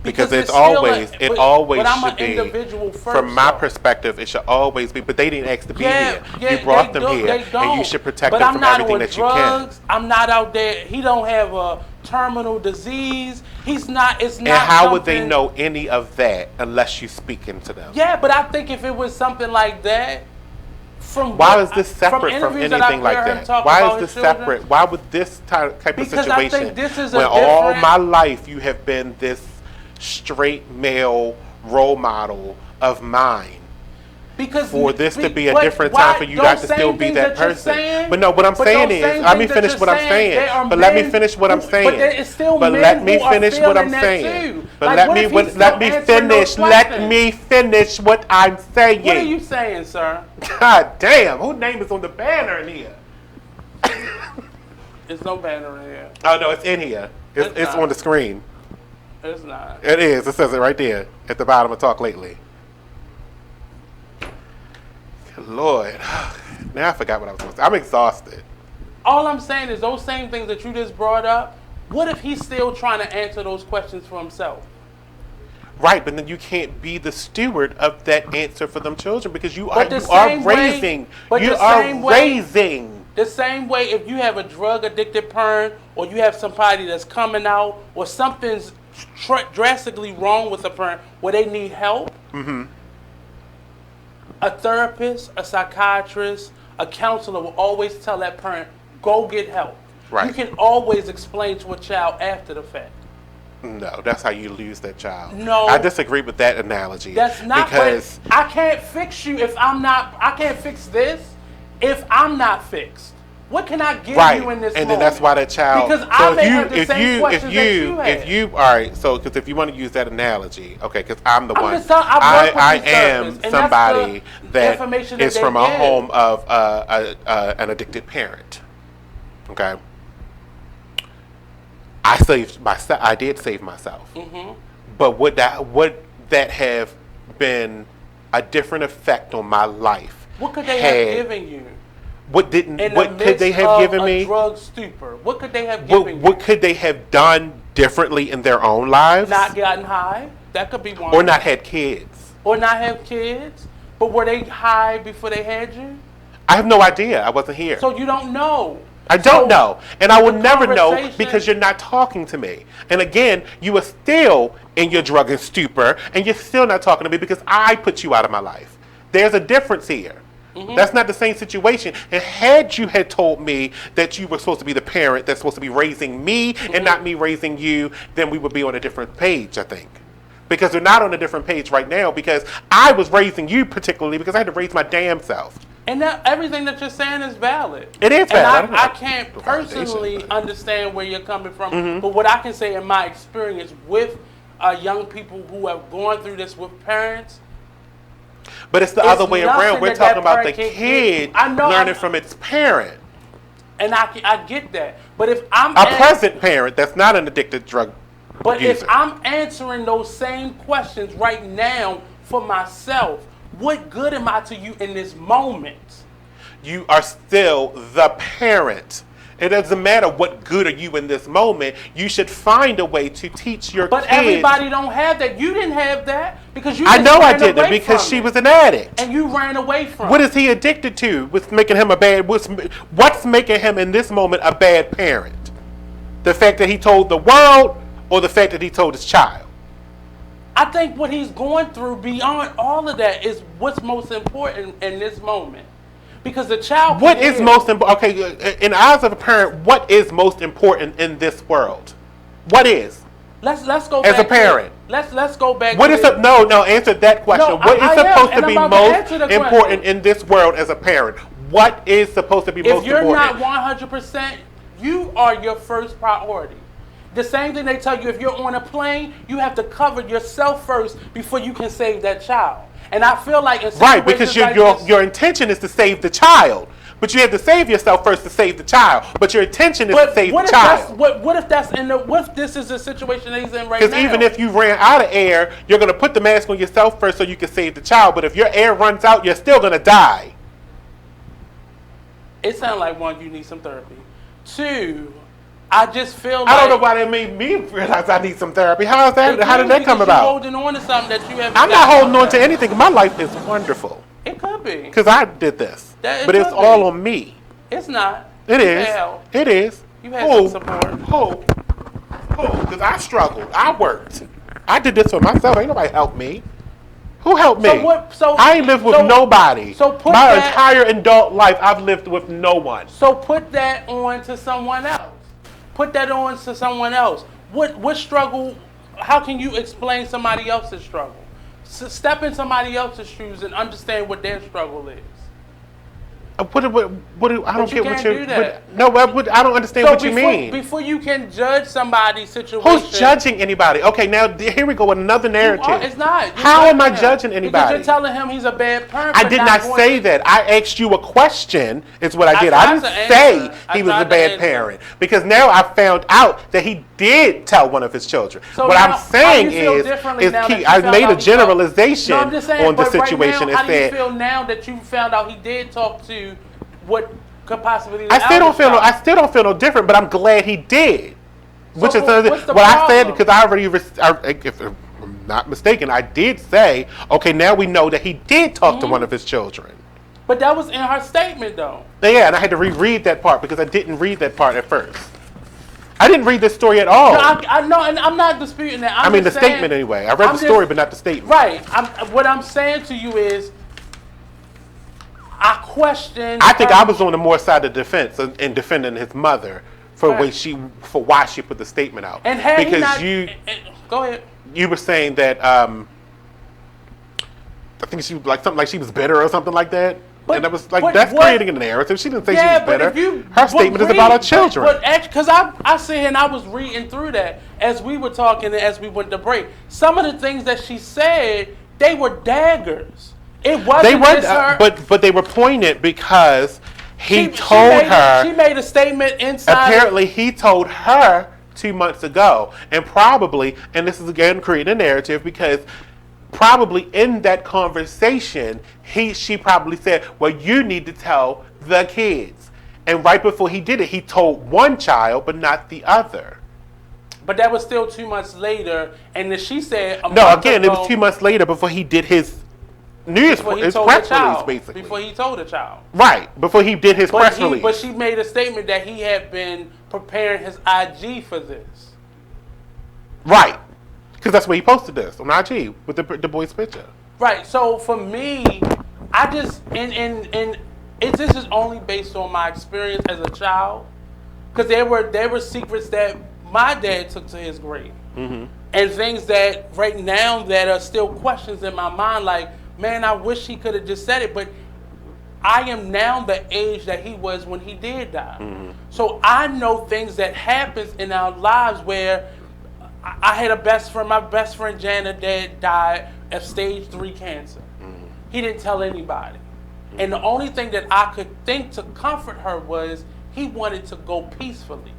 Because it always should be, from my perspective, it should always be, but they didn't ask to be here. You brought them here, and you should protect them from everything that you can. I'm not out there. He don't have a terminal disease. It's not. And how would they know any of that unless you speak into them? Yeah, but I think if it was something like that, why is this separate from anything like that? Why is this separate? Why would this type of situation, when all my life you have been this straight male role model of mine, for this to be a different time for you not to still be that person. But no, what I'm saying is, let me finish what I'm saying. But let me finish what I'm saying. But let me finish what I'm saying. But let me finish. Let me finish what I'm saying. What are you saying, sir? God damn, whose name is on the banner in here? There's no banner in here. Oh no, it's in here. It's on the screen. It's not. It is. It says it right there at the bottom of Talk Lately. Good Lord. Now I forgot what I was going to say. I'm exhausted. All I'm saying is those same things that you just brought up, what if he's still trying to answer those questions for himself? Right, but then you can't be the steward of that answer for them children because you are raising. The same way if you have a drug addicted parent or you have somebody that's coming out or something's drastically wrong with a parent where they need help, a therapist, a psychiatrist, a counselor will always tell that parent, go get help. Right. You can always explain to a child after the fact. No, that's how you lose that child. No. I disagree with that analogy. That's not because I can't fix you if I'm not, I can't fix this if I'm not fixed. What can I give you in this moment? And then that's why that child. Because I may have the same questions that you had. If you, all right, so because if you want to use that analogy, okay, because I'm the one. I am somebody that is from a home of an addicted parent. Okay. I did save myself. But would that have been a different effect on my life? What could they have given you? What could they have given me? Drug stupor. What could they have given you? What could they have done differently in their own lives? Not gotten high. That could be one. Or not had kids. Or not have kids. But were they high before they had you? I have no idea. I wasn't here. So you don't know. I don't know. And I will never know because you're not talking to me. And again, you are still in your drug and stupor and you're still not talking to me because I put you out of my life. There's a difference here. That's not the same situation. And had you had told me that you were supposed to be the parent that's supposed to be raising me and not me raising you, then we would be on a different page, I think. Because we're not on a different page right now because I was raising you particularly because I had to raise my damn self. And everything that you're saying is valid. It is valid. And I can't personally understand where you're coming from. But what I can say in my experience with young people who have gone through this with parents, but it's the other way around. We're talking about the kid learning from its parent. And I get that. But if I'm a present parent that's not an addicted drug user. If I'm answering those same questions right now for myself, what good am I to you in this moment? You are still the parent. It doesn't matter what good are you in this moment. You should find a way to teach your kids. But everybody don't have that. You didn't have that because you. I know I didn't because she was an addict. And you ran away from. What is he addicted to? What's making him a bad? What's making him in this moment a bad parent? The fact that he told the world, or the fact that he told his child? I think what he's going through beyond all of that is what's most important in this moment. Because the child. What is most important? Okay, in the eyes of a parent, what is most important in this world? What is? Let's go as a parent. Let's go back. What is no? Answer that question. No, what is supposed to be most important in this world as a parent? What is supposed to be most important? If you're not 100%, you are your first priority. The same thing they tell you if you're on a plane, you have to cover yourself first before you can save that child. And I feel like right, because your intention is to save the child, but you have to save yourself first to save the child. But your intention is to save the child. What if that's what if this is the situation that he's in right now? Because even if you ran out of air, you're going to put the mask on yourself first so you can save the child. But if your air runs out, you're still going to die. It sounds like one, you need some therapy. Two, I just feel like I don't know why that made me realize I need some therapy. How is that? How did that come about? You're holding on to something that you have. I'm not holding on to anything. My life is wonderful. It could be. Because I did this. But it's all on me. It's not. It is. It is. You had some support. Who? Because I struggled. I worked. I did this for myself. Ain't nobody helped me. Who helped me? I ain't lived with nobody. My entire adult life, I've lived with no one. So put that on to someone else. Put that on to someone else. What struggle? How can you explain somebody else's struggle? step in somebody else's shoes and understand what their struggle is. I don't get what you're. Do that. I don't understand what you mean. Before you can judge somebody's situation. Who's judging anybody? Okay, now here we go with another narrative. It's not. How am I judging anybody? Because you're telling him he's a bad parent. I did not say that. I asked you a question. Is what I did. I didn't say he was a bad parent because now I found out that he did tell one of his children. So what I'm saying is I made a generalization on the situation. How do you feel now that you found out he did talk to what could possibly? I still don't feel no different, but I'm glad he did. Which is what I said because I already, if I'm not mistaken, I did say, okay, now we know that he did talk to one of his children. But that was in her statement, though. Yeah, and I had to reread that part because I didn't read that part at first. I didn't read this story at all. No, I know, and I'm not disputing that. I mean the statement anyway. I read the story, but not the statement. Right. What I'm saying to you is, I question. I think I was on the more side of defense in defending his mother for why she put the statement out. And had because go ahead. You were saying that I think she was something like she was bitter or something like that. And that was that's creating a narrative. She didn't say she was bitter. Her statement is about her children. Because I sit here and I was reading through that as we were talking and as we went to break. Some of the things that she said, they were daggers. It wasn't just her. But they were pointed because he told her. She made a statement inside. Apparently, he told her 2 months ago, and probably, and this is again creating a narrative because probably in that conversation, she probably said, "Well, you need to tell the kids." And right before he did it, he told one child, but not the other. But that was still 2 months later, and then she said, it was 2 months later before he did his news press release, basically. Before he told the child. Right, before he did his press release. But she made a statement that he had been preparing his IG for this. Right, because that's where he posted this, on IG, with the boy's picture. Right, so for me, I just, this is only based on my experience as a child, because there were secrets that my dad took to his grave. Mm-hmm. And things that right now that are still questions in my mind, like, man, I wish he could have just said it, but I am now the age that he was when he did die. Mm-hmm. So I know things that happens in our lives where I had my best friend Jana, that died of stage 3 cancer. Mm-hmm. He didn't tell anybody. Mm-hmm. And the only thing that I could think to comfort her was he wanted to go peacefully.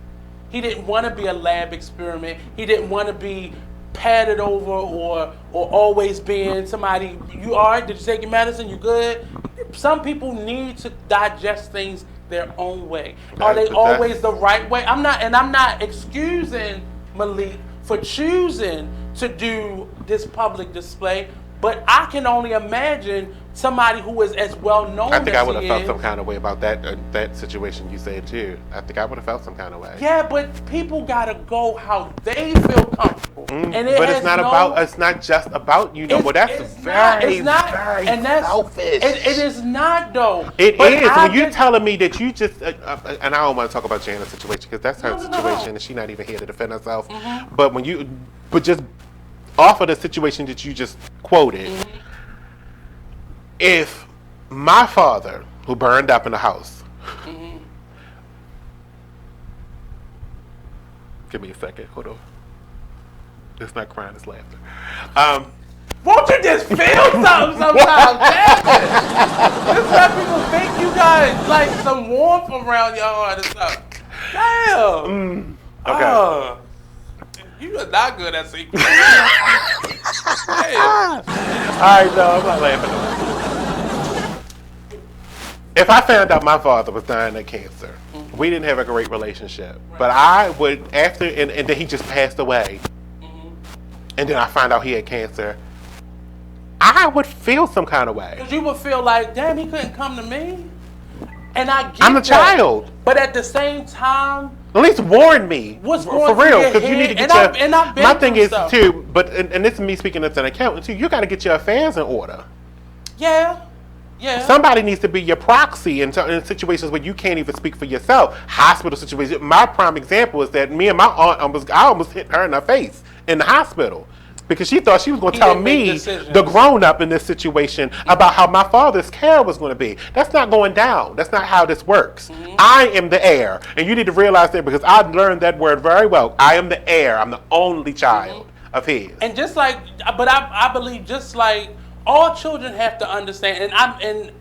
He didn't want to be a lab experiment. He didn't want to be patted over or always being somebody, you all right? Did you take your medicine? You good? Some people need to digest things their own way. Are they always the right way? I'm not excusing Malik for choosing to do this public display, but I can only imagine somebody who is as well known. I think I would have felt some kind of way about that situation you said too. I think I would have felt some kind of way. Yeah, but people gotta go how they feel comfortable, and but it's not just about that's very selfish. It is not though. It is. When you're telling me that you just and I don't want to talk about Jana's situation because that's her situation and she's not even here to defend herself. Mm-hmm. But just off of the situation that you just quoted. Mm-hmm. If my father, who burned up in the house, mm-hmm. Give me a second, hold on. It's not crying, it's laughter. Won't you just feel something sometimes? This is why people think you got like some warmth around your heart or something. Damn. Okay. You are not good at secrets. Damn. Alright, no, I'm not laughing. If I found out my father was dying of cancer, mm-hmm. we didn't have a great relationship. Right. But I would, after, and then he just passed away, mm-hmm. and then I found out he had cancer, I would feel some kind of way. Because you would feel like, damn, he couldn't come to me. And I'm a child. But at the same time, at least warn me. What's going for real? Because you need to get my thing is stuff. Too. But and this is me speaking as an accountant too. You got to get your affairs in order. Yeah. Yeah. Somebody needs to be your proxy in situations where you can't even speak for yourself. Hospital situations. My prime example is that me and my aunt I almost hit her in her face in the hospital. Because she thought she was going to tell me, the grown-up in this situation, about how my father's care was going to be. That's not going down. That's not how this works. I am the heir. And you need to realize that, because I learned that word very well. I am the heir. I'm the only child of his. And just like, but I believe just like all children have to understand, and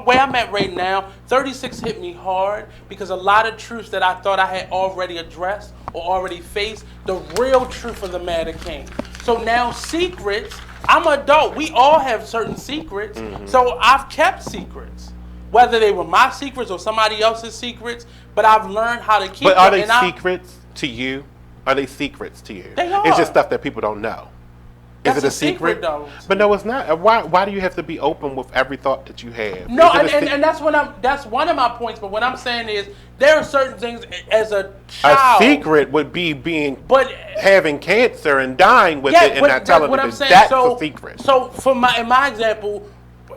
where I'm at right now, 36 hit me hard because a lot of truths that I thought I had already addressed or already faced, the real truth of the matter came. So now secrets, I'm an adult. We all have certain secrets. So I've kept secrets, whether they were my secrets or somebody else's secrets, but I've learned how to keep them. But are they secrets to you? Are they secrets to you? They are. It's just stuff that people don't know. Is it a secret? Though. But no, it's not. Why do you have to be open with every thought that you have? No, and that's one of my points. But what I'm saying is there are certain things as a child. A secret would be having cancer and dying with it and not telling what it. I'm saying. That's so, a secret. So in my example,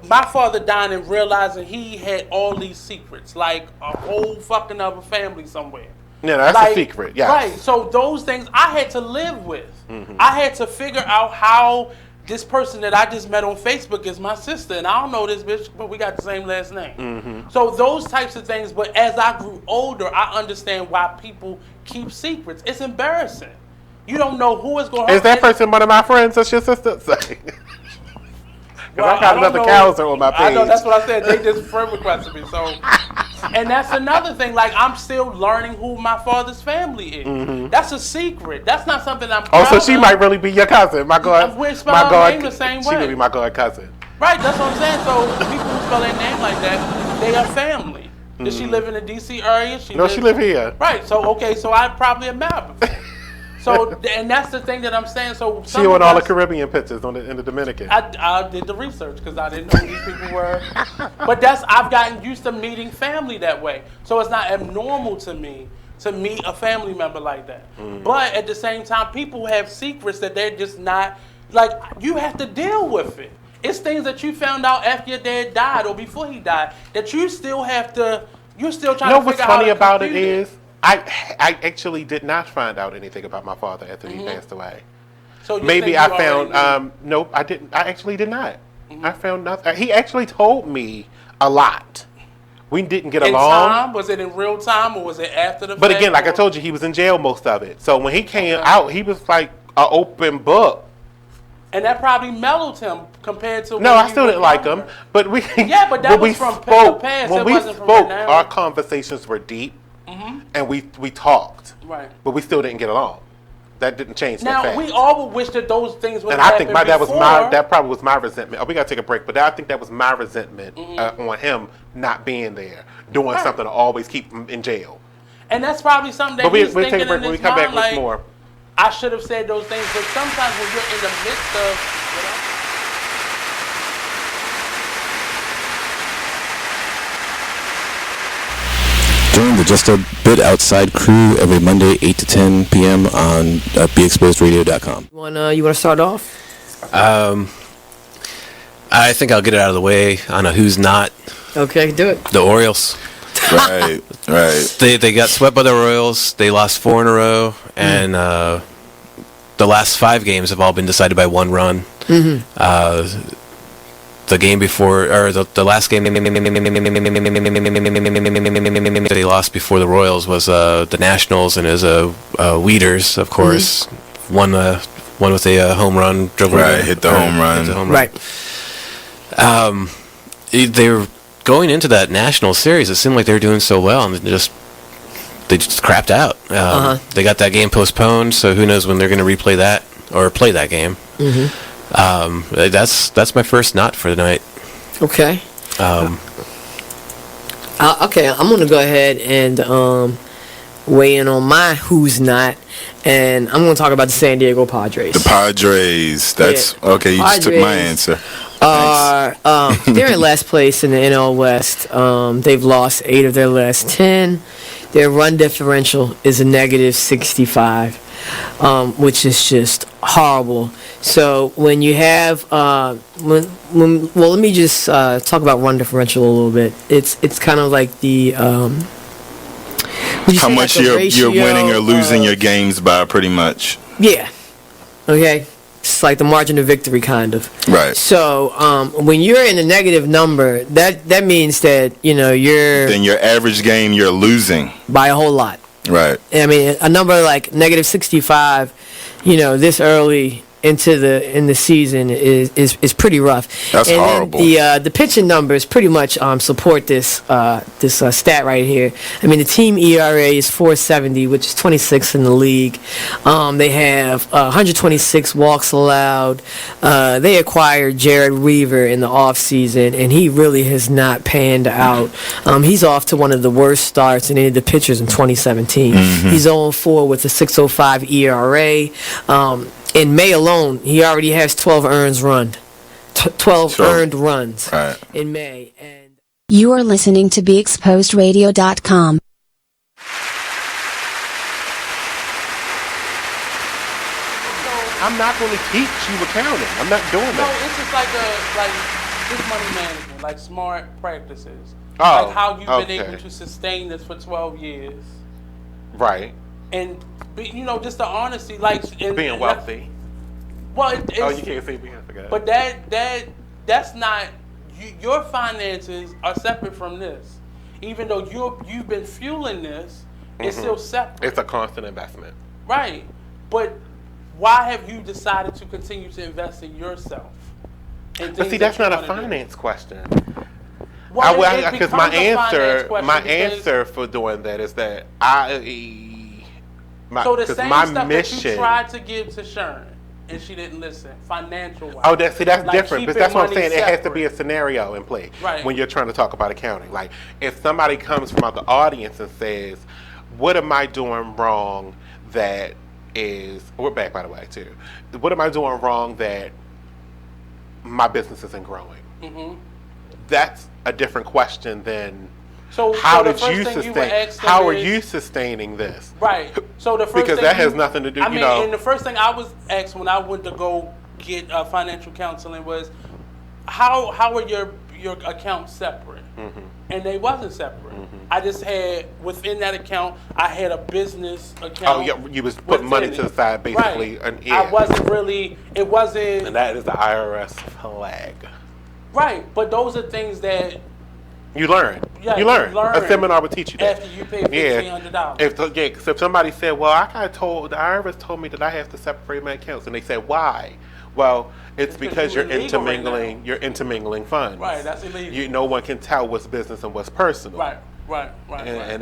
my father died and realizing he had all these secrets, like a whole fucking other family somewhere. Yeah, that's a secret. Yeah. Right. So those things I had to live with. I had to figure out how this person that I just met on Facebook is my sister, and I don't know this bitch, but we got the same last name. So those types of things. But as I grew older, I understand why people keep secrets. It's embarrassing. You don't know who is going to hurt. Is that person one of my friends? That's your sister? Well, I got another Couser on my page. I know, that's what I said. They just friend requested me. So, and that's another thing. Like, I'm still learning who my father's family is. That's a secret. That's not something I'm proud so she might really be your cousin. My God. We spell our name the same way. She could be my God cousin. Right, that's what I'm saying. So, people who spell their name like that, they are family. Does she live in the D.C. area? She live here. Right, so I probably have met her before. So, and that's the thing that I'm saying. So she on all the Caribbean pictures in the Dominican. I did the research because I didn't know who these people were. But I've gotten used to meeting family that way. So it's not abnormal to me to meet a family member like that. But at the same time, people have secrets that they're just not, like, you have to deal with it. It's things that you found out after your dad died or before he died that you still have to, you're still trying to figure out. What's funny about it is, I actually did not find out anything about my father after he passed away. So maybe I found, nope, I didn't. I actually did not. I found nothing. He actually told me a lot. We didn't get along. Time? Was it in real time or was it after the fact? But again, like I told you, he was in jail most of it. So when he came out, he was like an open book. And that probably mellowed him compared to. No, I still didn't like him. But we. Yeah, but that was from the past. When we spoke, our conversations were deep. And we talked, right? But we still didn't get along. That didn't change. Now we all would wish that those things would. And I think that probably was my resentment. Oh, we gotta take a break, but I think that was my resentment on him not being there, doing something to always keep him in jail. And that's probably something that but he's we'll thinking take a break in when we his come mind, back with more. I should have said those things, but sometimes when you're in the midst of. Join the Just a Bit Outside crew every Monday, 8 to 10 p.m. on BeExposedRadio.com. You want to start off? I think I'll get it out of the way on a who's not. Okay, do it. The Orioles. Right. They got swept by the Royals. They lost 4 in a row, and the last 5 games have all been decided by 1 run. The game before, or the last game they lost before the Royals was the Nationals, and it was Weeders, of course, one with a home run, hit the home run. Right. They were going into that National series. It seemed like they were doing so well, and they just crapped out. They got that game postponed, so who knows when they're going to replay that or play that game. That's my first not for the night. Okay. Okay, I'm gonna go ahead and weigh in on my who's not, and I'm gonna talk about the San Diego Padres. The Padres. That's okay. You just took my answer. They're in last place in the NL West. They've lost 8 of their last 10. Their run differential is a negative 65. Which is just horrible. So when you have, let me just talk about run differential a little bit. It's kind of like the how much you're winning or losing your games by, pretty much. Yeah. Okay. It's like the margin of victory, kind of. Right. So when you're in a negative number, that means that you're Then your average game, you're losing by a whole lot. Right. I mean, a number like negative 65, this early in the season is pretty rough. That's and horrible. Then the pitching numbers pretty much support this stat right here. I mean, the team ERA is 4.70, which is 26th in the league. They have 126 walks allowed. They acquired Jared Weaver in the offseason, and he really has not panned out. He's off to one of the worst starts in any of the pitchers in 2017. Mm-hmm. He's 0-4 with a 6.05 ERA. In May alone, he already has 12 earned runs. 12 earned runs in May. And You are listening to BeExposedRadio.com. I'm not going to teach you accounting. I'm not doing No, that. it's just just money management, like smart practices. Oh, like how you've been okay. able to sustain this for 12 years. Right. And just the honesty, like Being wealthy. Well, it's, you can't say being. I forgot. But that's not your finances are separate from this. Even though you've been fueling this, it's still separate. It's a constant investment. Right. But why have you decided to continue to invest in yourself? But see, that's not a finance question. Well, Because my answer for doing that is that so the same my stuff mission. that you tried to give to Sharon and she didn't listen, financial wise. Oh, that's different. But that's what I'm saying. Separate. It has to be a scenario in play right. when you're trying to talk about accounting. Like if somebody comes from the audience and says, "What am I doing wrong?" That is, we're back by the way too. What am I doing wrong that my business isn't growing? Mm-hmm. That's a different question than. So how the did first you thing sustain? How are you sustaining this? Right. So the first because thing that has nothing to do. I mean, and the first thing I was asked when I went to go get financial counseling was, how are your accounts separate? Mm-hmm. And they wasn't separate. Mm-hmm. I just had within that account, I had a business account. Oh yeah, you was putting money to the side basically, right. and yeah. I wasn't really. It wasn't. And that is the IRS flag. Right, but those are things that. You learn. Yeah, you learn. A seminar would teach you that. After you pay $1,500. So if somebody said, "Well, the IRS told me that I have to separate my accounts," and they said, "Why?" Well, it's because you're intermingling. You're intermingling funds. Right. That's illegal. No one can tell what's business and what's personal. Right. And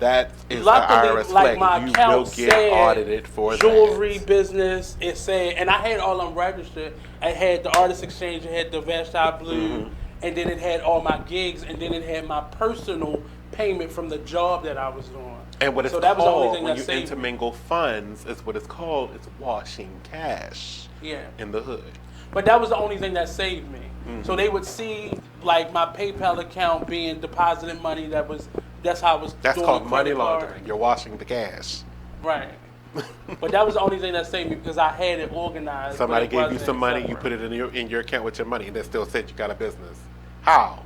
that is luckily, the IRS like flag. my You account will get audited for jewelry that. business. It said, and I had all them registered. I had the Artist Exchange. It had the Vashti Blue. Mm-hmm. And then it had all my gigs, and then it had my personal payment from the job that I was doing. And what it's so that was the only called thing when that you saved intermingle funds is what it's called. It's washing cash. Yeah. In the hood. But that was the only thing that saved me. Mm-hmm. So they would see like my PayPal account being deposited money. That's how I was. That's doing called the money credit card. laundering. You're washing the cash. Right. But that was the only thing that saved me because I had it organized. Somebody gave you some money, you put it in your account with your money, and they still said you got a business. How?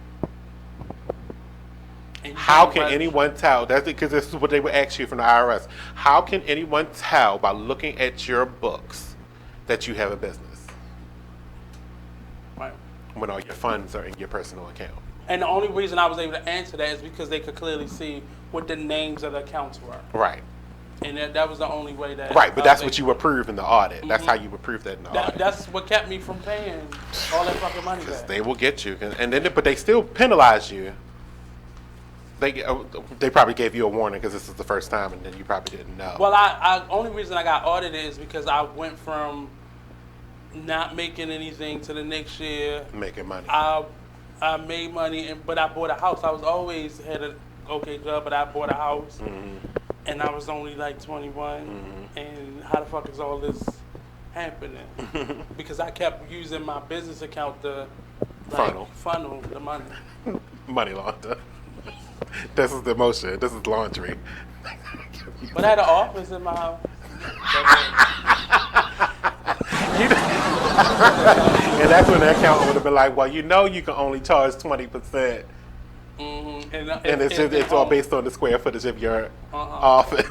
How can anyone tell? That's because this is what they would ask you from the IRS. How can anyone tell by looking at your books that you have a business? Right. When all your funds are in your personal account. And the only reason I was able to answer that is because they could clearly see what the names of the accounts were. Right. And that was the only way that. Right, but that's what you approve in the audit. Mm-hmm. That's how you approve that in the audit. That's what kept me from paying all that fucking money back. They will get you, but they still penalize you. They probably gave you a warning because this is the first time, and then you probably didn't know. Well, I only reason I got audited is because I went from not making anything to the next year making money. I made money, but I bought a house. I was always had an okay job, but I bought a house, and I was only like 21. And how the fuck is all this happening? Because I kept using my business account to funnel the money. Money launder. This is the motion. This is laundry. But I had an office in my house. And that's when the accountant would have been like, well, you can only charge 20%. Mm-hmm. And it's all based on the square footage of your office.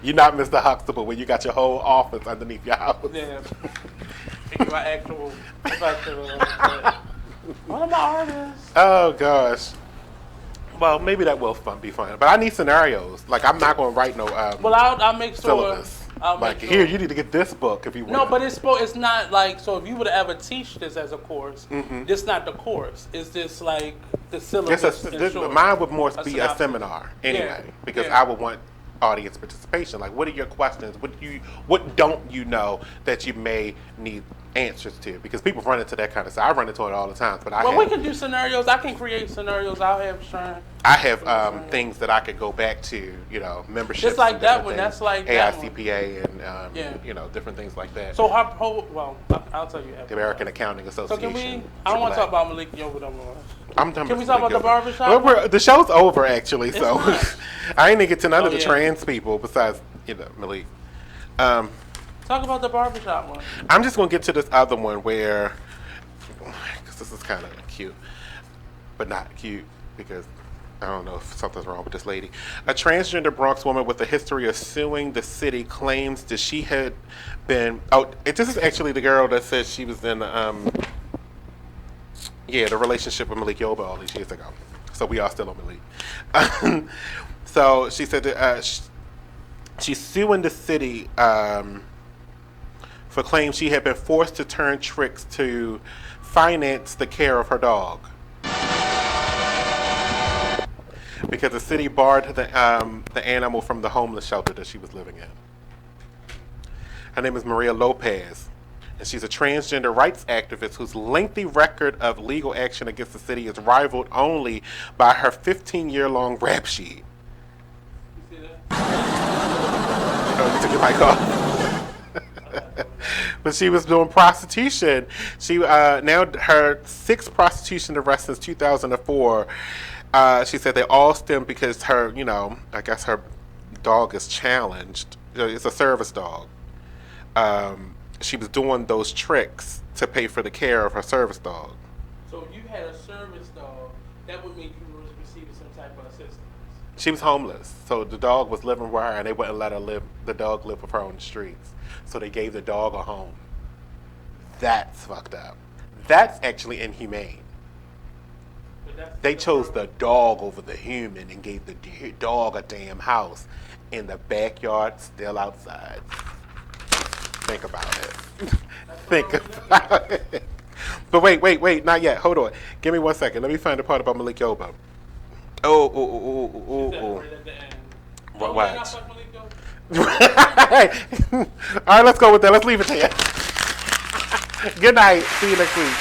You're not Mr. Huxtable when you got your whole office underneath your house. Yeah. You're my actual professional. One of my artists. Oh gosh. Well, maybe that will be fun, but I need scenarios. Like I'm not going to write no. Well, I'll make sure. Syllabus. Here, you need to get this book if you want. No, but it's not like, so if you would ever teach this as a course, this not the course. It's just like the syllabus. Mine would more be a seminar anyway, because I would want audience participation. Like, what are your questions? What don't you know that you may need answers to? Because people run into that kind of stuff. I run into it all the time. But we can do scenarios. I can create scenarios. I'll have Sean. I have things that I could go back to, memberships. Just like that one. That's like AICPA and different things like that. So I'll tell you. The American Accounting Association. So can we? I don't want to talk about Malik Yoba no more. I'm done. Can we talk about the barbershop? The show's over actually, so I ain't even get to none of the trans people besides Malik. Talk about the barbershop one. I'm just gonna get to this other one where, because this is kind of cute, but not cute because I don't know if something's wrong with this lady. A transgender Bronx woman with a history of suing the city claims that she had been. This is actually the girl that said she was in the relationship with Malik Yoba all these years ago. So we are still on Malik. So she said that she's suing the city for claims she had been forced to turn tricks to finance the care of her dog. Because the city barred the animal from the homeless shelter that she was living in. Her name is Maria Lopez. And she's a transgender rights activist whose lengthy record of legal action against the city is rivaled only by her 15-year-long rap sheet. You see that? Oh, you took your mic off. But she was doing prostitution. She now her 6 prostitution arrests since 2004. She said they all stem because her, I guess her dog is challenged. It's a service dog. She was doing those tricks to pay for the care of her service dog. So if you had a service dog, that would mean you were receiving some type of assistance. She was homeless, so the dog was living with her, and they wouldn't let the dog live with her on the streets. So they gave the dog a home. That's fucked up. That's actually inhumane. They chose the dog over the human and gave the dog a damn house in the backyard, still outside. Think about it. Think about it. But wait, not yet. Hold on. Give me 1 second. Let me find the part about Malik Yoba. Oh. Watch. All right, let's go with that. Let's leave it there. Good night. See you next week.